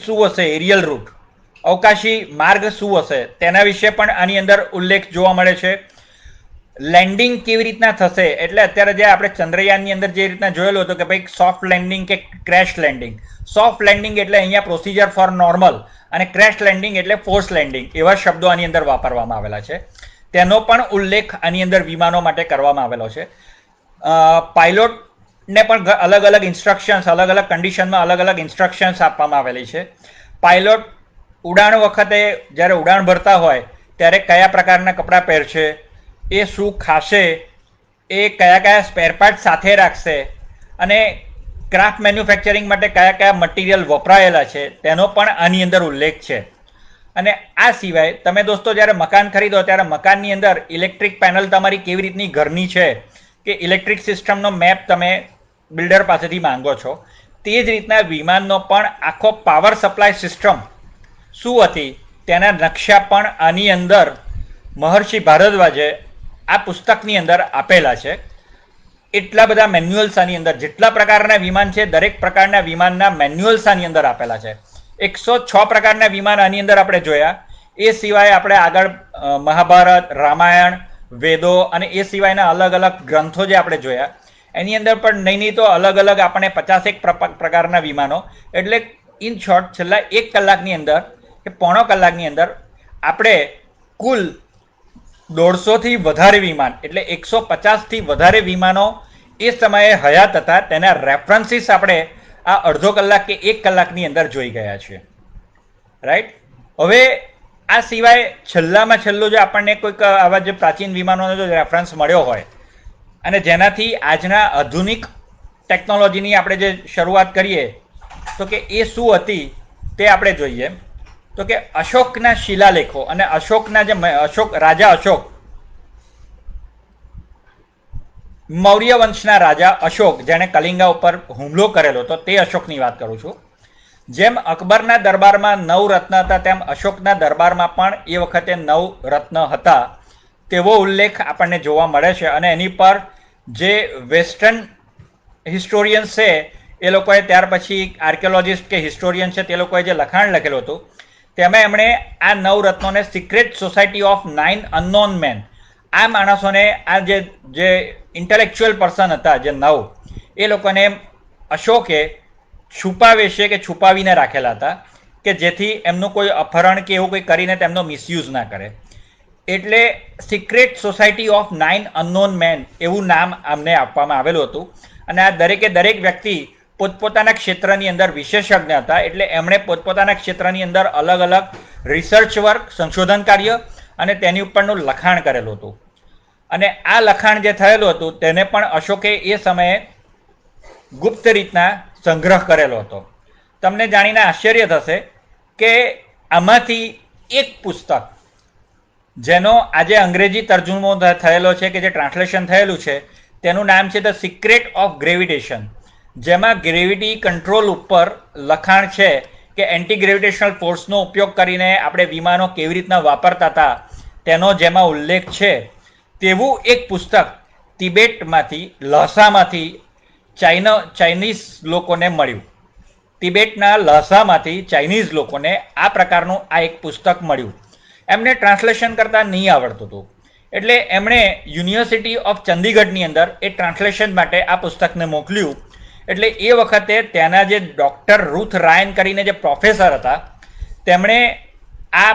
શું હશે, એરિયલ રૂટ અવકાશી માર્ગ શું હશે તેના વિશે પણ આની અંદર ઉલ્લેખ જોવા મળે છે. લેન્ડિંગ કેવી રીતના થશે, એટલે અત્યારે જે આપણે ચંદ્રયાનની અંદર જે રીતના જોયેલું હતું કે ભાઈ સોફ્ટ લેન્ડિંગ કે ક્રેશ લેન્ડિંગ. સોફ્ટ લેન્ડિંગ એટલે અહીંયા પ્રોસિજર ફોર નોર્મલ અને ક્રેશ લેન્ડિંગ એટલે ફોર્સ લેન્ડિંગ, એવા શબ્દો આની અંદર વાપરવામાં આવેલા છે. તેનો પણ ઉલ્લેખ આની અંદર વિમાનો માટે કરવામાં આવેલો છે. પાયલોટને પણ અલગ અલગ ઇન્સ્ટ્રક્શન્સ, અલગ અલગ કન્ડિશનમાં અલગ અલગ ઇન્સ્ટ્રક્શન્સ આપવામાં આવેલી છે. પાયલોટ ઉડાણ વખતે જ્યારે ઉડાણ ભરતા હોય ત્યારે કયા પ્રકારના કપડાં પહેરશે, એ શું ખાશે, એ કયા કયા સ્પેરપાર્ટ સાથે રાખશે અને ક્રાફ્ટ મેન્યુફેક્ચરિંગ માટે કયા કયા મટીરિયલ વપરાયેલા છે તેનો પણ આની અંદર ઉલ્લેખ છે. અને આ સિવાય તમે દોસ્તો જ્યારે મકાન ખરીદો ત્યારે મકાનની અંદર ઇલેક્ટ્રિક પેનલ તમારી કેવી રીતની ઘરની છે કે ઇલેક્ટ્રિક સિસ્ટમનો મેપ તમે બિલ્ડર પાસેથી માંગો છો, તે જ રીતના વિમાનનો પણ આખો પાવર સપ્લાય સિસ્ટમ શું હતી તેના નકશા પણ આની અંદર મહર્ષિ ભારદ્વાજે આ પુસ્તકની અંદર આપેલા છે. એટલા બધા મેન્યુઅલ્સ આની અંદર, જેટલા પ્રકારના વિમાન છે દરેક પ્રકારના વિમાનના મેન્યુઅલ્સ આની અંદર આપેલા છે. 106 પ્રકારના વિમાન આની અંદર આપણે જોયા. એ સિવાય આપણે આગળ મહાભારત, રામાયણ, વેદો અને એ સિવાયના અલગ અલગ ગ્રંથો જે આપણે જોયા એની અંદર પણ નહીં તો અલગ અલગ આપણે 51 પ્રકારના વિમાનો. એટલે ઇન શોર્ટ છેલ્લા 1 કલાકની અંદર કે પોણો કલાકની અંદર આપણે કુલ 150થી વધારે વિમાન એટલે 150થી વધારે વિમાનો એ સમયે હયાત હતા તેના રેફરન્સીસ આપણે આ અડધો કલાક કે 1 કલાકની અંદર જોઈ ગયા છીએ. રાઈટ. હવે આ સિવાય છેલ્લામાં છેલ્લું જો આપણને કોઈક આવા જે પ્રાચીન વિમાનોનો જો રેફરન્સ મળ્યો હોય અને જેનાથી આજના આધુનિક ટેકનોલોજીની આપણે જે શરૂઆત કરીએ તો કે એ શું હતી તે આપણે જોઈએ. તો કે અશોકના શિલાલેખો અને અશોકના જે રાજા અશોક, મૌર્ય વંશના રાજા અશોક જેણે કલિંગા ઉપર હુમલો કરેલો હતો તે અશોકની વાત કરું છું. જેમ અકબરના દરબારમાં 9 રત્ન હતા તેમ અશોકના દરબારમાં પણ એ વખતે 9 રત્ન હતા તેવો ઉલ્લેખ આપણને જોવા મળે છે. અને એની પર જે વેસ્ટર્ન હિસ્ટોરિયન્સ છે એ લોકોએ ત્યાર પછી આર્કિયોલોજિસ્ટ કે હિસ્ટોરિયન છે તે લોકોએ જે લખાણ લખેલું હતું તેમાં એમણે આ 9 રત્નોને secret society of 9 unknown men, આ માણસોને, આ જે ઇન્ટેલેક્ચ્યુઅલ પર્સન હતા જે 9, એ લોકોને અશોકે છુપાવે છે કે છુપાવીને રાખેલા હતા કે જેથી એમનું કોઈ અપહરણ કે એવું કંઈ કરીને તેમનો મિસયુઝ ના કરે. એટલે secret society of 9 unknown men એવું નામ અમને આપવામાં આવેલું હતું. અને આ દરેકે દરેક વ્યક્તિ પોતપોતાના ક્ષેત્રની અંદર વિશેષજ્ઞ હતા, એટલે એમણે પોતપોતાના ક્ષેત્રની અંદર અલગ અલગ રિસર્ચ વર્ક, સંશોધન કાર્ય અને તેની ઉપરનું લખાણ કરેલું હતું. અને આ લખાણ જે થયેલું હતું તેને પણ અશોકે એ સમયે ગુપ્ત રીતના સંગ્રહ કરેલો હતો. તમને જાણીને આશ્ચર્ય થશે કે આમાંથી એક પુસ્તક જેનો આજે અંગ્રેજી તર્જુમો થયેલો છે, કે જે ટ્રાન્સલેશન થયેલું છે, તેનું નામ છે ધ સિક્રેટ ઓફ ગ્રેવિટેશન, જેમાં ગ્રેવિટી કંટ્રોલ ઉપર લખાણ છે કે એન્ટી ગ્રેવિટેશનલ ફોર્સનો ઉપયોગ કરીને આપણે વિમાનો કેવી રીતના વાપરતા હતા તેનો જેમાં ઉલ્લેખ છે. તેવું એક પુસ્તક તિબેટમાંથી, લહાસામાંથી ચાઇનીઝ લોકોને મળ્યું. તિબેટના લહાસામાંથી ચાઇનીઝ લોકોને આ પ્રકારનું આ એક પુસ્તક મળ્યું. એમને ટ્રાન્સલેશન કરતાં નહીં આવડતું હતું, એટલે એમણે યુનિવર્સિટી ઓફ ચંદીગઢની અંદર એ ટ્રાન્સલેશન માટે આ પુસ્તકને મોકલ્યું. એટલે એ વખતે ત્યાંના જે ડૉક્ટર રૂથ રાયન કરીને જે પ્રોફેસર હતા, તેમણે આ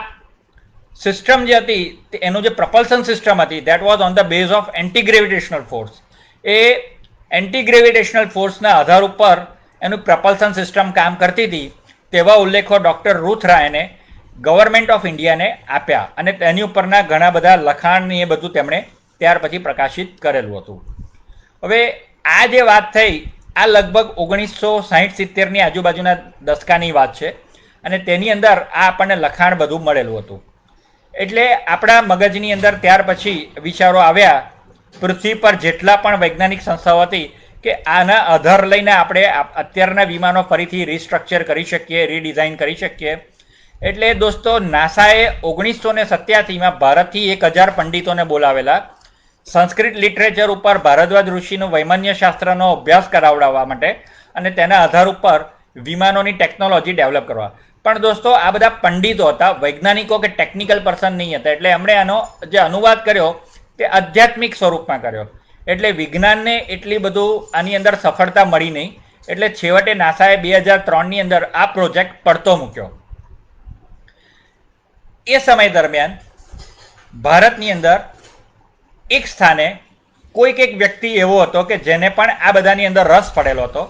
સિસ્ટમ જે હતી એનું જે પ્રપલ્સન સિસ્ટમ હતી, that was on the base of anti gravitational force. A anti gravitational ફોર્સના આધાર ઉપર એનું પ્રપલ્સન સિસ્ટમ કામ કરતી હતી, તેવા ઉલ્લેખો ડૉક્ટર રૂથ રાયને ગવર્મેન્ટ ઓફ ઇન્ડિયાને આપ્યા અને તેની ઉપરના ઘણા બધા લખાણની એ બધું તેમણે ત્યાર પછી પ્રકાશિત કરેલું હતું. હવે આ જે વાત થઈ, આ લગભગ 1960-70ની આજુબાજુના દશકાની વાત છે અને તેની અંદર આ આપણને લખાણ બધું મળેલું હતું. એટલે આપણા મગજની અંદર ત્યાર પછી વિચારો આવ્યા, પૃથ્વી પર જેટલા પણ વૈજ્ઞાનિક સંસ્થાઓ હતી, કે આના આધાર લઈને આપણે અત્યારના વિમાનો ફરીથી રિસ્ટ્રક્ચર કરી શકીએ, રીડિઝાઇન કરી શકીએ. એટલે દોસ્તો, નાસાએ 1987માં ભારતથી 1000 પંડિતોને બોલાવેલા સંસ્કૃત લિટરેચર ઉપર ભારદ્વાજ ઋષિનું વૈમાન્યશાસ્ત્રનો અભ્યાસ કરાવડાવવા માટે અને તેના આધાર ઉપર વિમાનોની ટેકનોલોજી ડેવલપ કરવા. પણ દોસ્તો, આ બધા પંડિતો હતા, વૈજ્ઞાનિકો કે ટેકનિકલ પર્સન નહીં હતા. એટલે એમણે આનો જે અનુવાદ કર્યો તે આધ્યાત્મિક સ્વરૂપમાં કર્યો. એટલે વિજ્ઞાનને એટલી બધું આની અંદર સફળતા મળી નહીં. એટલે છેવટે નાસાએ 2003ની અંદર આ પ્રોજેક્ટ પડતો મૂક્યો. એ સમય દરમિયાન ભારતની અંદર એક સ્થાને કોઈક એક વ્યક્તિ એવો હતો કે જેને પણ આ બધાની અંદર રસ પડેલો હતો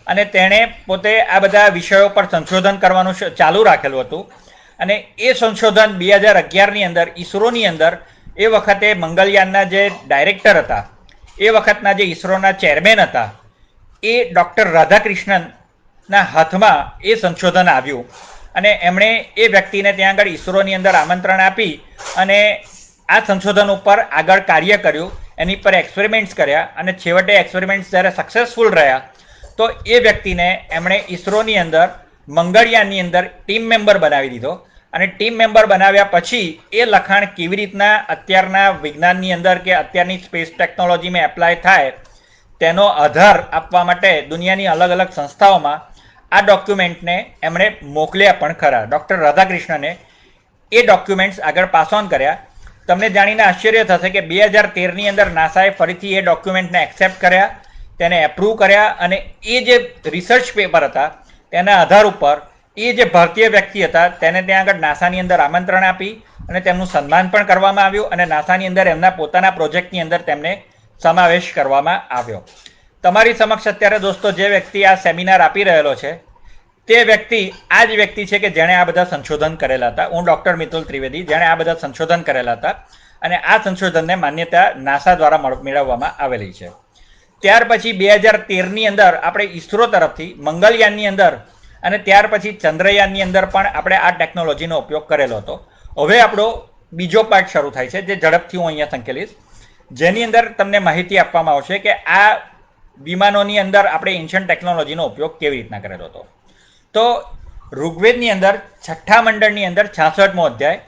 અને તેણે પોતે આ બધા વિષયો પર સંશોધન કરવાનું ચાલુ રાખેલું હતું. અને એ સંશોધન 2011ની અંદર ઈસરોની અંદર એ વખતે મંગળયાનના જે ડાયરેક્ટર હતા, એ વખતના જે ઈસરોના ચેરમેન હતા, એ ડૉક્ટર રાધાકૃષ્ણનના હાથમાં એ સંશોધન આવ્યું અને એમણે એ વ્યક્તિને ત્યાં આગળ ઈસરોની અંદર આમંત્રણ આપી અને આ સંશોધન ઉપર આગળ કાર્ય કર્યું, એની પર એક્સપેરિમેન્ટ્સ કર્યા અને છેવટે એક્સપેરિમેન્ટ્સ જ્યારે સક્સેસફુલ રહ્યા તો એ વ્યક્તિને એમણે ઈસરોની અંદર મંગળયાનની અંદર ટીમ મેમ્બર બનાવી દીધો. અને ટીમ મેમ્બર બનાવ્યા પછી એ લખાણ કેવી રીતના અત્યારના વિજ્ઞાનની અંદર કે અત્યારની સ્પેસ ટેકનોલોજીમાં એપ્લાય થાય તેનો આધાર આપવા માટે દુનિયાની અલગ અલગ સંસ્થાઓમાં આ ડોક્યુમેન્ટને એમણે મોકલ્યા પણ ખરા. ડૉક્ટર રાધાકૃષ્ણને એ ડોક્યુમેન્ટ્સ આગળ પાસ ઓન કર્યા. તમને જાણીને આશ્ચર્ય થશે કે 2013ની અંદર નાસાએ ફરીથી એ ડોક્યુમેન્ટને એક્સેપ્ટ કર્યા, તેને એપ્રૂવ કર્યા અને એ જે રિસર્ચ પેપર હતા તેના આધાર ઉપર એ જે ભારતીય વ્યક્તિ હતા તેને ત્યાં આગળ નાસાની અંદર આમંત્રણ આપી અને તેમનું સન્માન પણ કરવામાં આવ્યું અને નાસાની અંદર એમના પોતાના પ્રોજેક્ટની અંદર તેમને સમાવેશ કરવામાં આવ્યો. તમારી સમક્ષ અત્યારે દોસ્તો જે વ્યક્તિ આ સેમિનાર આપી રહેલો છે તે વ્યક્તિ આ જ વ્યક્તિ છે કે જેણે આ બધા સંશોધન કરેલા હતા. હું ડૉક્ટર મિતુલ ત્રિવેદી, જેણે આ બધા સંશોધન કરેલા હતા અને આ સંશોધનને માન્યતા નાસા દ્વારા મેળવવામાં આવેલી છે. ત્યાર પછી 2013ની અંદર આપણે ઈસરો તરફથી મંગળયાનની અંદર અને ત્યાર પછી ચંદ્રયાનની અંદર પણ આપણે આ ટેકનોલોજીનો ઉપયોગ કરેલો હતો. હવે આપણો બીજો પાર્ટ શરૂ થાય છે, જે ઝડપથી હું અહીંયા સંકેલીશ, જેની અંદર તમને માહિતી આપવામાં આવશે કે આ વિમાનોની અંદર આપણે એન્શન્ટ ટેકનોલોજીનો ઉપયોગ કેવી રીતના કરેલો હતો. તો ઋગ્વેદની અંદર 6ઠ્ઠા મંડળની અંદર 66મો અધ્યાય,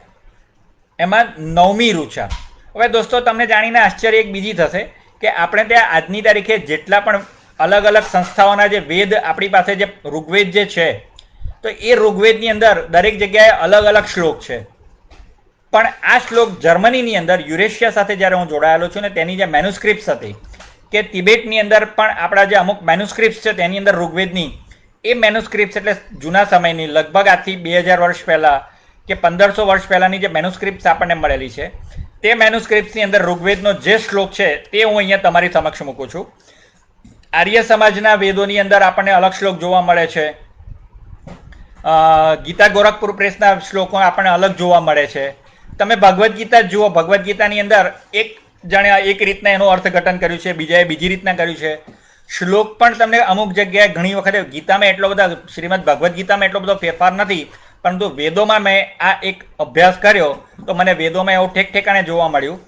એમાં 9મી ઋચા. હવે દોસ્તો, તમને જાણીને આશ્ચર્ય એક બીજી થશે કે આપણે ત્યાં આજની તારીખે જેટલા પણ અલગ અલગ સંસ્થાઓના જે વેદ આપણી પાસે જે ઋગ્વેદ જે છે, તો એ ઋગ્વેદની અંદર દરેક જગ્યાએ અલગ અલગ શ્લોક છે. પણ આ શ્લોક જર્મનીની અંદર યુરેશિયા સાથે જ્યારે હું જોડાયેલો છું ને તેની જે મેન્યુસ્ક્રિપ્ટ્સ હતી, કે તિબેટની અંદર પણ આપણા જે અમુક મેન્યુસ્ક્રિપ્ટ્સ છે તેની અંદર ઋગ્વેદની એ મેન્યુસ્ક્રિપ્ટ્સ એટલે જૂના સમયની લગભગ આજથી 2000 વર્ષ પહેલાં કે 1500 વર્ષ પહેલાંની જે મેન્યુસ્ક્રિપ્ટ્સ આપણને મળેલી છે તે મેન્યુસ્ક્રિપ્ટ્સની અંદર ઋગ્વેદનો જે શ્લોક છે તે હું અહીંયા તમારી સમક્ષ મૂકું છું. આર્ય સમાજના વેદોની અંદર આપણને અલગ શ્લોક જોવા મળે છે. ગીતા ગોરખપુર પ્રેસના શ્લોકો આપણને અલગ જોવા મળે છે. તમે ભગવદ્ ગીતા જુઓ, ભગવદ્ ગીતાની અંદર એક જણે એક રીતના એનું અર્થઘટન કર્યું છે, બીજાએ બીજી રીતના કર્યું છે. શ્લોક પણ તમને અમુક જગ્યાએ ઘણી વખતે ગીતામાં એટલો બધા, શ્રીમદ ભગવદ્ ગીતામાં એટલો બધો ફેરફાર નથી, પરંતુ વેદોમાં મેં આ એક અભ્યાસ કર્યો તો મને વેદોમાં એવું ઠેક ઠેકાણે જોવા મળ્યું.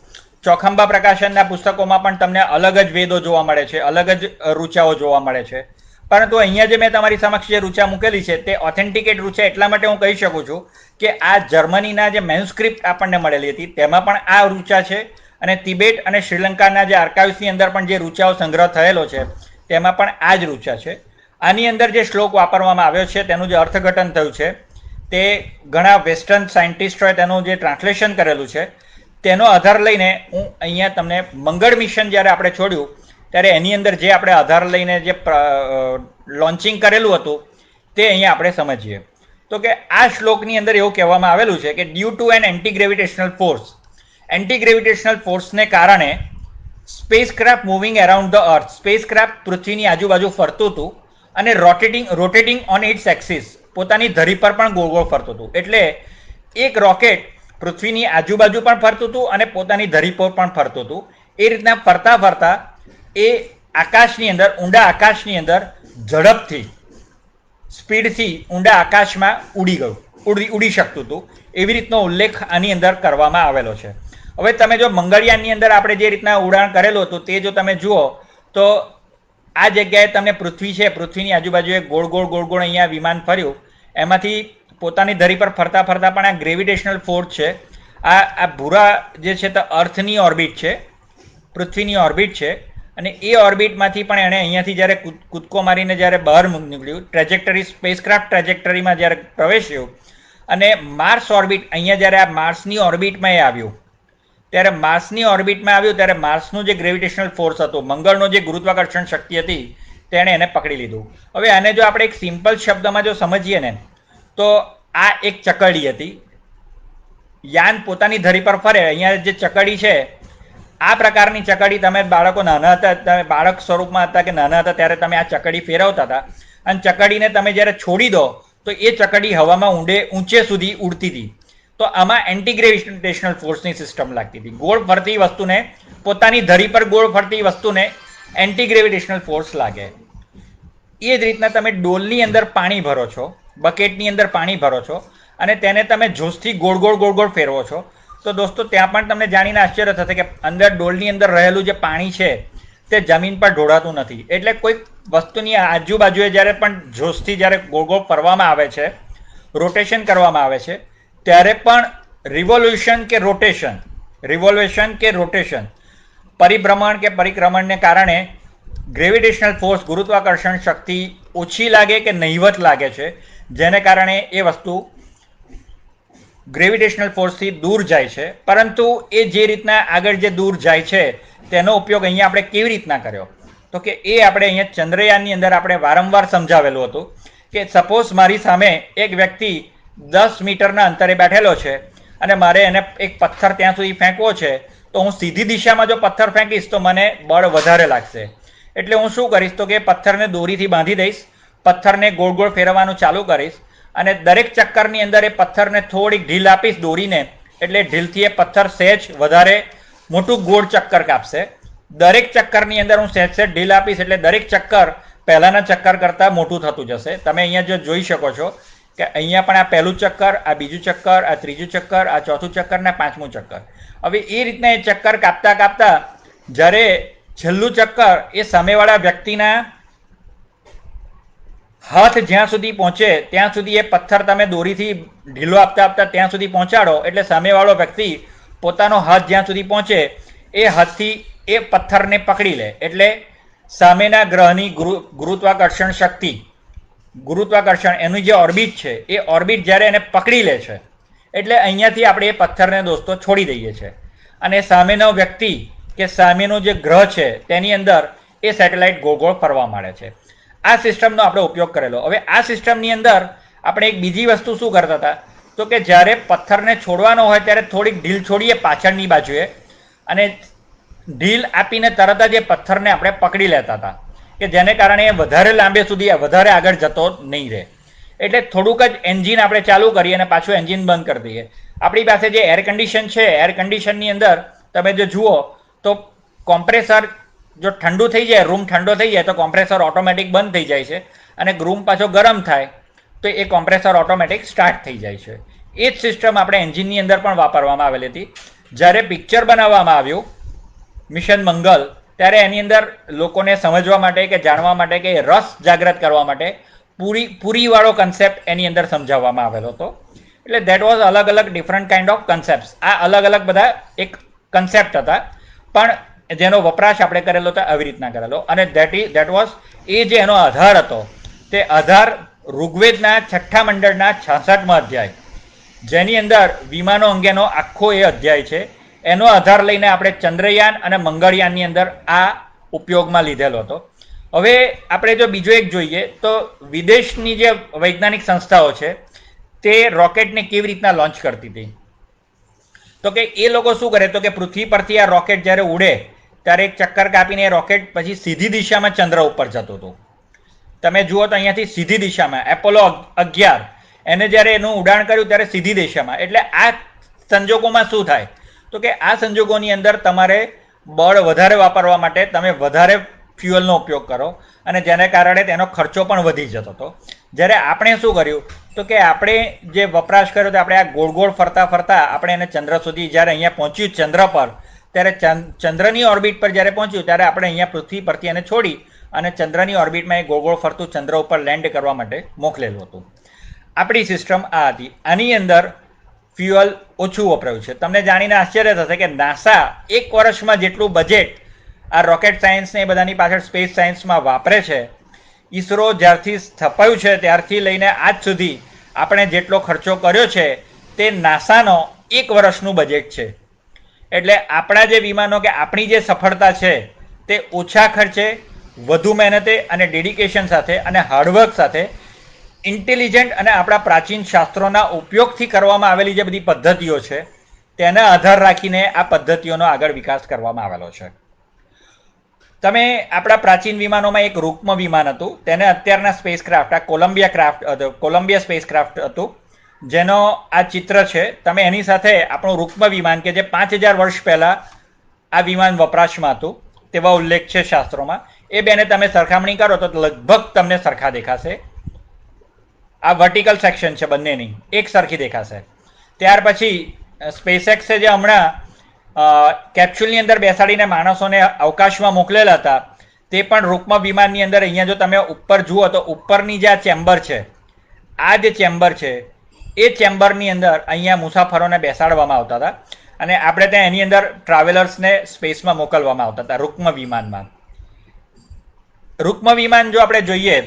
ચોખંબા પ્રકાશનના પુસ્તકોમાં પણ તમને અલગ જ વેદો જોવા મળે છે, અલગ જ ઋચાઓ જોવા મળે છે. પરંતુ અહીંયા જે મેં તમારી સમક્ષ જે ઋચા મૂકેલી છે તે ઓથેન્ટિકેટ ઋચા એટલા માટે હું કહી શકું છું કે આ જર્મનીના જે મેન્યુસ્ક્રિપ્ટ આપણને મળેલી હતી તેમાં પણ આ ઋચા છે, અને તિબેટ અને શ્રીલંકાના જે આર્કાઇવ્સની અંદર પણ જે ઋચાઓ સંગ્રહ થયેલો છે તેમાં પણ આ જ ઋચા છે. આની અંદર જે શ્લોક વાપરવામાં આવ્યો છે તેનું જે અર્થઘટન થયું છે તે ઘણા વેસ્ટર્ન સાયન્ટિસ્ટોએ તેનું જે ટ્રાન્સલેશન કરેલું છે તેનો આધાર લઈને હું અહીંયા તમને મંગળ મિશન જ્યારે આપણે છોડ્યું ત્યારે એની અંદર જે આપણે આધાર લઈને જે લોન્ચિંગ કરેલું હતું તે અહીંયા આપણે સમજીએ. તો કે આ શ્લોકની અંદર એવું કહેવામાં આવેલું છે કે due to an anti gravitational force, anti gravitational ફોર્સને કારણે spacecraft moving around the earth, spacecraft પૃથ્વીની આજુબાજુ ફરતું હતું અને રોટેટિંગ ઓન ઇટ્સ એક્સિસ, પોતાની ધરી પર પણ ગોળ ગોળ ફરતું હતું. એટલે એક રોકેટ પૃથ્વીની આજુબાજુ પણ ફરતું હતું અને પોતાની ધરી પર પણ ફરતું હતું. એ રીતના ફરતા ફરતા એ આકાશની અંદર, ઊંડા આકાશની અંદર ઝડપથી, સ્પીડથી ઊંડા આકાશમાં ઉડી શકતું હતું. એવી રીતનો ઉલ્લેખ આની અંદર કરવામાં આવેલો છે. હવે તમે જો મંગળયાનની અંદર આપણે જે રીતના ઉડાણ કરેલું હતું તે જો તમે જુઓ તો આ જગ્યાએ તમને પૃથ્વી છે, પૃથ્વીની આજુબાજુએ ગોળ ગોળ અહીંયા વિમાન ફર્યું, એમાંથી પોતાની ધરી પર ફરતા ફરતા પણ આ ગ્રેવિટેશનલ ફોર્સ છે, આ ભૂરા જે છે તે અર્થની ઓર્બિટ છે, પૃથ્વીની ઓર્બિટ છે, અને એ ઓર્બિટમાંથી પણ એણે અહીંયાથી જ્યારે કૂદકો મારીને જ્યારે બહાર નીકળ્યું, ટ્રેજેક્ટરી, સ્પેસક્રાફ્ટ ટ્રેજેક્ટરીમાં જ્યારે પ્રવેશ્યું અને માર્સ ઓર્બિટ, અહીંયા જ્યારે આ માર્સની ઓર્બિટમાં એ આવ્યું ત્યારે માર્સની ઓર્બિટમાં આવ્યું ત્યારે માર્સનું જે ગ્રેવિટેશનલ ફોર્સ હતું, મંગળનો જે ગુરુત્વાકર્ષણ શક્તિ હતી તેણે એને પકડી લીધું. હવે આને જો આપણે એક સિમ્પલ શબ્દમાં જો સમજીએ ને તો આ એક ચકરડી હતી. યાન પોતાની ધરી પર ફરે, અહીંયા જે ચકરડી છે આ પ્રકારની ચકરડી તમે બાળકો નાના હતા, તમે બાળક સ્વરૂપમાં હતા કે નાના હતા ત્યારે તમે આ ચકરડી ફેરવતા હતા, અને ચકરડીને તમે જ્યારે છોડી દો તો એ ચકરડી હવામાં ઊંચે સુધી ઉડતી હતી. તો આમાં એન્ટી ગ્રેવિટેશનલ ફોર્સની સિસ્ટમ લાગતી હતી. ગોળ ફરતી વસ્તુને, પોતાની ધરી પર ગોળ ફરતી વસ્તુને એન્ટી ગ્રેવિટેશનલ ફોર્સ લાગે. એ જ રીતના તમે ડોલની અંદર પાણી ભરો છો, બકેટની અંદર પાણી ભરો છો અને તેને તમે જોશથી ગોળ ગોળ ફેરવો છો, તો દોસ્તો ત્યાં પણ તમને જાણીને આશ્ચર્ય થશે કે અંદર ડોલની અંદર રહેલું જે પાણી છે તે જમીન પર ઢોળાતું નથી. એટલે કોઈક વસ્તુની આજુબાજુએ જ્યારે પણ જોશથી જ્યારે ગોળ ગોળ ફરવામાં આવે છે, રોટેશન કરવામાં આવે છે, ત્યારે પણ રિવોલ્યુશન કે રોટેશન, પરિભ્રમણ કે પરિક્રમણને કારણે ગ્રેવિટેશનલ ફોર્સ, ગુરુત્વાકર્ષણ શક્તિ ઓછી લાગે કે નહિવત લાગે છે, જેને કારણે એ વસ્તુ ગ્રેવિટેશનલ ફોર્સથી દૂર જાય છે. પરંતુ એ જે રીતના આગળ જે દૂર જાય છે તેનો ઉપયોગ અહીંયા આપણે કેવી રીતના કર્યો, તો કે એ આપણે અહીંયા ચંદ્રયાનની અંદર આપણે વારંવાર સમજાવેલું હતું કે સપોઝ મારી સામે એક વ્યક્તિ 10 મીટરના અંતરે બેઠેલો છે અને મારે એને એક પથ્થર ત્યાં સુધી ફેંકવો છે, તો હું સીધી દિશામાં જો પથ્થર ફેંકીશ તો મને બળ વધારે લાગશે. એટલે હું શું કરીશ તો કે પથ્થરને દોરીથી બાંધી દઈશ, પથ્થરને ગોળ ગોળ ફેરવવાનું ચાલુ કરીશ અને દરેક ચક્કરની અંદર એ પથ્થરને થોડીક ઢીલ આપીશ દોરીને, એટલે ઢીલથી એ પથ્થર સહેજ વધારે મોટું ગોળ ચક્કર કાપશે. દરેક ચક્કરની અંદર હું સહેજ ઢીલ આપીશ એટલે દરેક ચક્કર પહેલાના ચક્કર કરતાં મોટું થતું જશે. તમે અહીંયા જો જોઈ શકો છો કે અહીંયા પણ આ પહેલું ચક્કર, આ બીજું ચક્કર, આ ત્રીજું ચક્કર, આ ચોથું ચક્કર ને પાંચમું ચક્કર. હવે એ રીતના એ ચક્કર કાપતા કાપતા જ્યારે છેલ્લું ચક્કર એ સામેવાળા વ્યક્તિના હાથ જ્યાં સુધી પહોંચે ત્યાં સુધી એ પથ્થર તમે દોરીથી ઢીલો આપતા આપતા ત્યાં સુધી પહોંચાડો, એટલે સામેવાળો વ્યક્તિ પોતાનો હાથ જ્યાં સુધી પહોંચે એ હાથથી એ પથ્થરને પકડી લે. એટલે સામેના ગ્રહની ગુરુત્વાકર્ષણ શક્તિ, ગુરુત્વાકર્ષણ એનું જે ઓર્બિટ છે એ ઓર્બિટ જ્યારે એને પકડી લે છે એટલે અહીંયાથી આપણે એ પથ્થરને દોસ્તો છોડી દઈએ છીએ અને સામેનો વ્યક્તિ કે સામેનો જે ગ્રહ છે તેની અંદર એ સેટેલાઇટ ગોળ ગોળ ફરવા માંડે છે. આ સિસ્ટમનો આપણે ઉપયોગ કરેલો. હવે આ સિસ્ટમની અંદર આપણે એક બીજી વસ્તુ શું કરતા હતા તો કે જ્યારે પથ્થરને છોડવાનો હોય ત્યારે થોડીક ઢીલ છોડીએ પાછળની બાજુએ અને ઢીલ આપીને તરત જ એ પથ્થરને આપણે પકડી લેતા હતા. કે જેને કારણે એ વધારે લાંબે સુધી વધારે આગળ જતો નહીં રહે. એટલે થોડુંક જ એન્જિન આપણે ચાલુ કરીએ અને પાછું એન્જિન બંધ કરી દઈએ. આપણી પાસે જે એર કન્ડિશન છે, એર કન્ડિશનની અંદર તમે જો જુઓ તો કોમ્પ્રેસર જો ઠંડુ થઈ જાય, રૂમ ઠંડો થઈ જાય તો કોમ્પ્રેસર ઓટોમેટિક બંધ થઈ જાય છે અને રૂમ પાછો ગરમ થાય તો એ કોમ્પ્રેસર ઓટોમેટિક સ્ટાર્ટ થઈ જાય છે. એ જ સિસ્ટમ આપણે એન્જિનની અંદર પણ વાપરવામાં આવેલી હતી. જ્યારે પિક્ચર બનાવવામાં આવ્યું મિશન મંગલ, ત્યારે એની અંદર લોકોને સમજવા માટે કે જાણવા માટે કે રસ જાગૃત કરવા માટે પૂરીવાળો કન્સેપ્ટ એની અંદર સમજાવવામાં આવેલો હતો. એટલે દેટ વોઝ અલગ અલગ ડિફરન્ટ કાઇન્ડ ઓફ કન્સેપ્ટ. આ અલગ અલગ બધા એક કન્સેપ્ટ હતા, પણ જેનો વપરાશ આપણે કરેલો હતો આવી રીતના કરેલો. અને દેટ વોઝ એ જે એનો આધાર હતો તે આધાર ઋગ્વેદના 6ઠ્ઠા મંડળના 66મા અધ્યાય, જેની અંદર વિમાનો અંગેનો આખો એ અધ્યાય છે, એનો આધાર લઈને આપણે ચંદ્રયાન અને મંગળયાનની અંદર આ ઉપયોગમાં લીધેલો હતો. હવે આપણે જો બીજો એક જોઈએ તો વિદેશની જે વૈજ્ઞાનિક સંસ્થાઓ છે તે રોકેટને કેવી રીતના લોન્ચ કરતી હતી. તો કે એ લોકો શું કરે તો કે પૃથ્વી પરથી આ રોકેટ જ્યારે ઉડે ત્યારે એક ચક્કર કાપીને એ રોકેટ પછી સીધી દિશામાં ચંદ્ર ઉપર જતું હતું. તમે જુઓ તો અહીંયાથી સીધી દિશામાં એપોલો 11 એને જ્યારે એનું ઉડાણ કર્યું ત્યારે સીધી દિશામાં. એટલે આ સંજોગોમાં શું થાય તો કે આ સંજોગોની અંદર તમારે બળ વધારે વાપરવા માટે તમે વધારે ફ્યુઅલનો ઉપયોગ કરો અને જેને કારણે તેનો ખર્ચો પણ વધી જતો હતો. જ્યારે આપણે શું કર્યું તો કે આપણે જે વપરાશ કર્યો તો આપણે આ ગોળ ગોળ ફરતા ફરતા આપણે એને ચંદ્ર સુધી જ્યારે અહીંયા પહોંચ્યું ચંદ્ર પર, ત્યારે ચંદ્રની ઓર્બિટ પર જ્યારે પહોંચ્યું ત્યારે આપણે અહીંયા પૃથ્વી પરથી એને છોડી અને ચંદ્રની ઓર્બિટમાં એ ગોળ ગોળ ફરતું ચંદ્ર ઉપર લેન્ડ કરવા માટે મોકલેલું હતું. આપણી સિસ્ટમ આ હતી. આની અંદર ફ્યુઅલ ઓછું વપરાયું છે. તમને જાણીને આશ્ચર્ય થશે કે નાસા એક વર્ષમાં જેટલું બજેટ આ રોકેટ સાયન્સને એ બધાની પાછળ સ્પેસ સાયન્સમાં વાપરે છે, ઈસરો જ્યારથી સ્થપાયું છે ત્યારથી લઈને આજ સુધી આપણે જેટલો ખર્ચો કર્યો છે તે નાસાનો એક વર્ષનું બજેટ છે. એટલે આપણા જે વિમાનો કે આપણી જે સફળતા છે તે ઓછા ખર્ચે, વધુ મહેનતે અને ડેડિકેશન સાથે અને હાર્ડવર્ક સાથે ઇન્ટેલિજન્ટ અને આપણા પ્રાચીન શાસ્ત્રોના ઉપયોગથી કરવામાં આવેલી જે બધી પદ્ધતિઓ છે તેના આધાર રાખીને આ પદ્ધતિઓનો આગળ વિકાસ કરવામાં આવેલો છે. તમે આપણા પ્રાચીન વિમાનોમાં એક રૂક્મ વિમાન હતું, તેને અત્યારના સ્પેસક્રાફ્ટ આ કોલંબિયા સ્પેસક્રાફ્ટ હતું, જેનો આ ચિત્ર છે. તમે એની સાથે આપણું રૂક્મ વિમાન કે જે 5000 વર્ષ પહેલાં આ વિમાન વપરાશમાં હતું તેવા ઉલ્લેખ છે શાસ્ત્રોમાં, એ બેને તમે સરખામણી કરો તો લગભગ તમને સરખા દેખાશે. આ વર્ટિકલ સેક્શન છે બંનેની, એક સરખી દેખાશે. ત્યાર પછી સ્પેસએક્સે જે હમણાં કેપ્સ્યુલની અંદર બેસાડીને માણસોને અવકાશમાં મોકલેલા હતા તે પણ રૂક્મ વિમાનની અંદર અહીંયા જો તમે ઉપર જુઓ તો ઉપરની જે આ ચેમ્બર છે, આ જે ચેમ્બર છે એ ચેમ્બરની અંદર અહીંયા મુસાફરોને બેસાડવામાં આવતા હતા અને આપણે ત્યાં એની અંદર ટ્રાવેલર્સને સ્પેસમાં મોકલવામાં આવતા હતા રૂક્મ વિમાનમાં. રૂક્મ વિમાન જો આપણે જોઈએ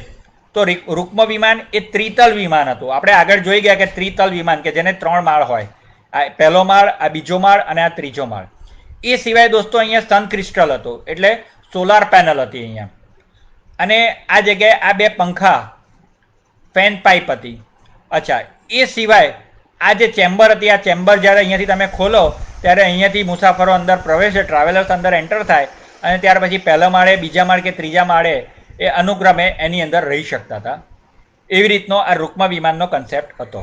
તો રૂક્મ વિમાન એ ત્રિતલ વિમાન હતું. આપણે આગળ જોઈ ગયા કે ત્રિતલ વિમાન કે જેને 3 માળ હોય, આ પહેલો માળ, આ બીજો માળ અને આ ત્રીજો માળ. એ સિવાય દોસ્તો અહીંયા સન ક્રિસ્ટલ હતું, એટલે સોલાર પેનલ હતી અહીંયા. અને આ જગ્યાએ આ 2 પંખા ફેન પાઇપ હતી. અચ્છા, એ સિવાય આ જે ચેમ્બર હતી, આ ચેમ્બર જ્યારે અહીંયાથી તમે ખોલો ત્યારે અહીંયાથી મુસાફરો અંદર પ્રવેશે, ટ્રાવેલર્સ અંદર એન્ટર થાય અને ત્યાર પછી પહેલા માળે, બીજા માળ કે ત્રીજા માળે એ અનુક્રમે એની અંદર રહી શકતા હતા. એવી રીતનો આ રૂક્મ વિમાનનો કન્સેપ્ટ હતો.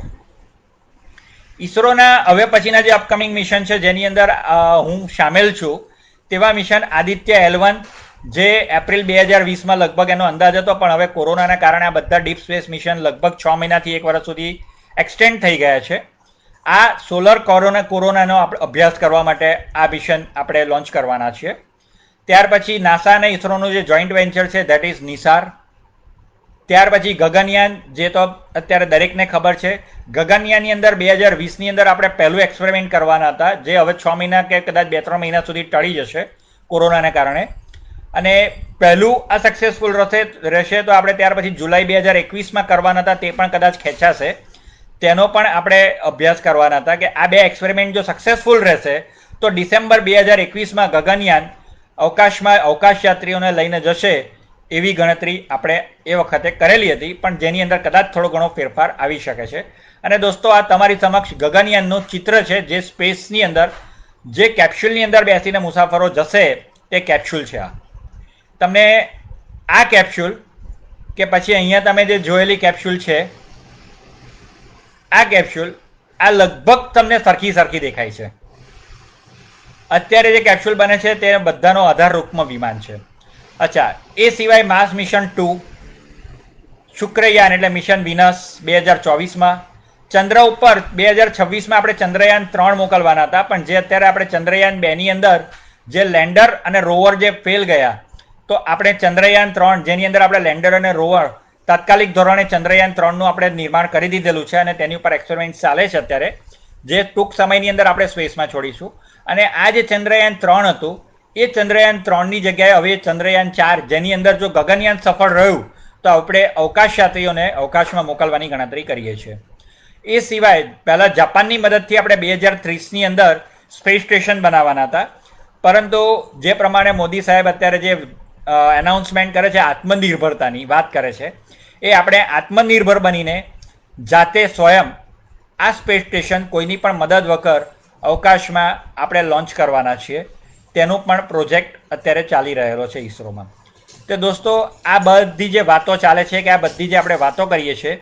ઈસરોના હવે પછીના જે અપકમિંગ મિશન છે જેની અંદર હું સામેલ છું તેવા મિશન આદિત્ય L1, જે એપ્રિલ 2020માં લગભગ એનો અંદાજ હતો, પણ હવે કોરોનાના કારણે આ બધા ડીપ સ્પેસ મિશન લગભગ 6 મહિનાથી 1 વર્ષ સુધી એક્સટેન્ડ થઈ ગયા છે. આ સોલર કોરોનાનો અભ્યાસ કરવા માટે આ મિશન આપણે લોન્ચ કરવાના છીએ. ત્યાર પછી નાસા અને ઈસરોનું જે જોઈન્ટ વેન્ચર છે દેટ ઇઝ નિસાર. ત્યાર પછી ગગનયાન, જે તો અત્યારે દરેકને ખબર છે. ગગનયાનની અંદર 2020ની અંદર આપણે પહેલું એક્સપેરિમેન્ટ કરવાના હતા, જે હવે 6 મહિના કે કદાચ 2-3 મહિના સુધી ટળી જશે કોરોનાને કારણે. અને પહેલું આ સક્સેસફુલ રહેશે તો આપણે ત્યાર પછી જુલાઈ 2021માં કરવાના હતા, તે પણ કદાચ ખેંચાશે. તેનો પણ આપણે અભ્યાસ કરવાના હતા કે આ 2 એક્સપેરિમેન્ટ જો સક્સેસફુલ રહેશે તો ડિસેમ્બર 2021માં ગગનયાન અવકાશમાં અવકાશયાત્રીઓને લઈને જશે એવી ગણતરી આપણે એ વખતે કરેલી હતી, પણ જેની અંદર કદાચ થોડો ઘણો ફેરફાર આવી શકે છે. અને દોસ્તો, આ તમારી સમક્ષ ગગનયાનનું ચિત્ર છે, જે સ્પેસની અંદર જે કેપ્સ્યુલની અંદર બેસીને મુસાફરો જશે તે કેપ્સ્યુલ છે. આ તમને આ કેપ્સ્યુલ કે પછી અહીંયા તમે જે જોયેલી કેપ્સ્યુલ છે, આ કેપ્સ્યુલ આ લગભગ તમને સરખી દેખાય છે. અત્યારે જે કેપ્સ્યુલ બને છે તે બધાનો આધાર રૂપમાં વિમાન છે. અચ્છા, એ સિવાય માર્સ મિશન 2, શુક્રયાન એટલે મિશન વિનસ 2024માં, ચંદ્ર ઉપર 2026માં આપણે ચંદ્રયાન 3 મોકલવાના હતા, પણ જે અત્યારે આપણે ચંદ્રયાન 2ની અંદર જે લેન્ડર અને રોવર જે ફેલ ગયા, તો આપણે ચંદ્રયાન 3 જેની અંદર આપણે લેન્ડર અને રોવર તાત્કાલિક ધોરણે ચંદ્રયાન 3નું આપણે નિર્માણ કરી દીધેલું છે અને તેની ઉપર એક્સપેરિમેન્ટ ચાલે છે અત્યારે, જે ટૂંક સમયની અંદર આપણે સ્પેસમાં છોડીશું. અને આ જે ચંદ્રયાન 3 હતું એ ચંદ્રયાન 3ની જગ્યાએ હવે ચંદ્રયાન 4, જેની અંદર જો ગગનયાન સફળ રહ્યું તો આપણે અવકાશ યાત્રીઓને અવકાશમાં મોકલવાની ગણતરી કરીએ છીએ. એ સિવાય પહેલાં જાપાનની મદદથી આપણે 2030ની અંદર સ્પેસ સ્ટેશન બનાવવાના હતા, પરંતુ જે પ્રમાણે મોદી સાહેબ અત્યારે જે એનાઉન્સમેન્ટ કરે છે, આત્મનિર્ભરતાની વાત કરે છે, એ આપણે આત્મનિર્ભર બનીને જાતે સ્વયં આ સ્પેસ સ્ટેશન કોઈની પણ મદદ વગર અવકાશમાં આપણે લોન્ચ કરવાના છીએ. તેનું પણ પ્રોજેક્ટ અત્યારે ચાલી રહેલો છે ઈસરોમાં. તો દોસ્તો, આ બધી જે વાતો ચાલે છે કે આ બધી જે આપણે વાતો કરીએ છીએ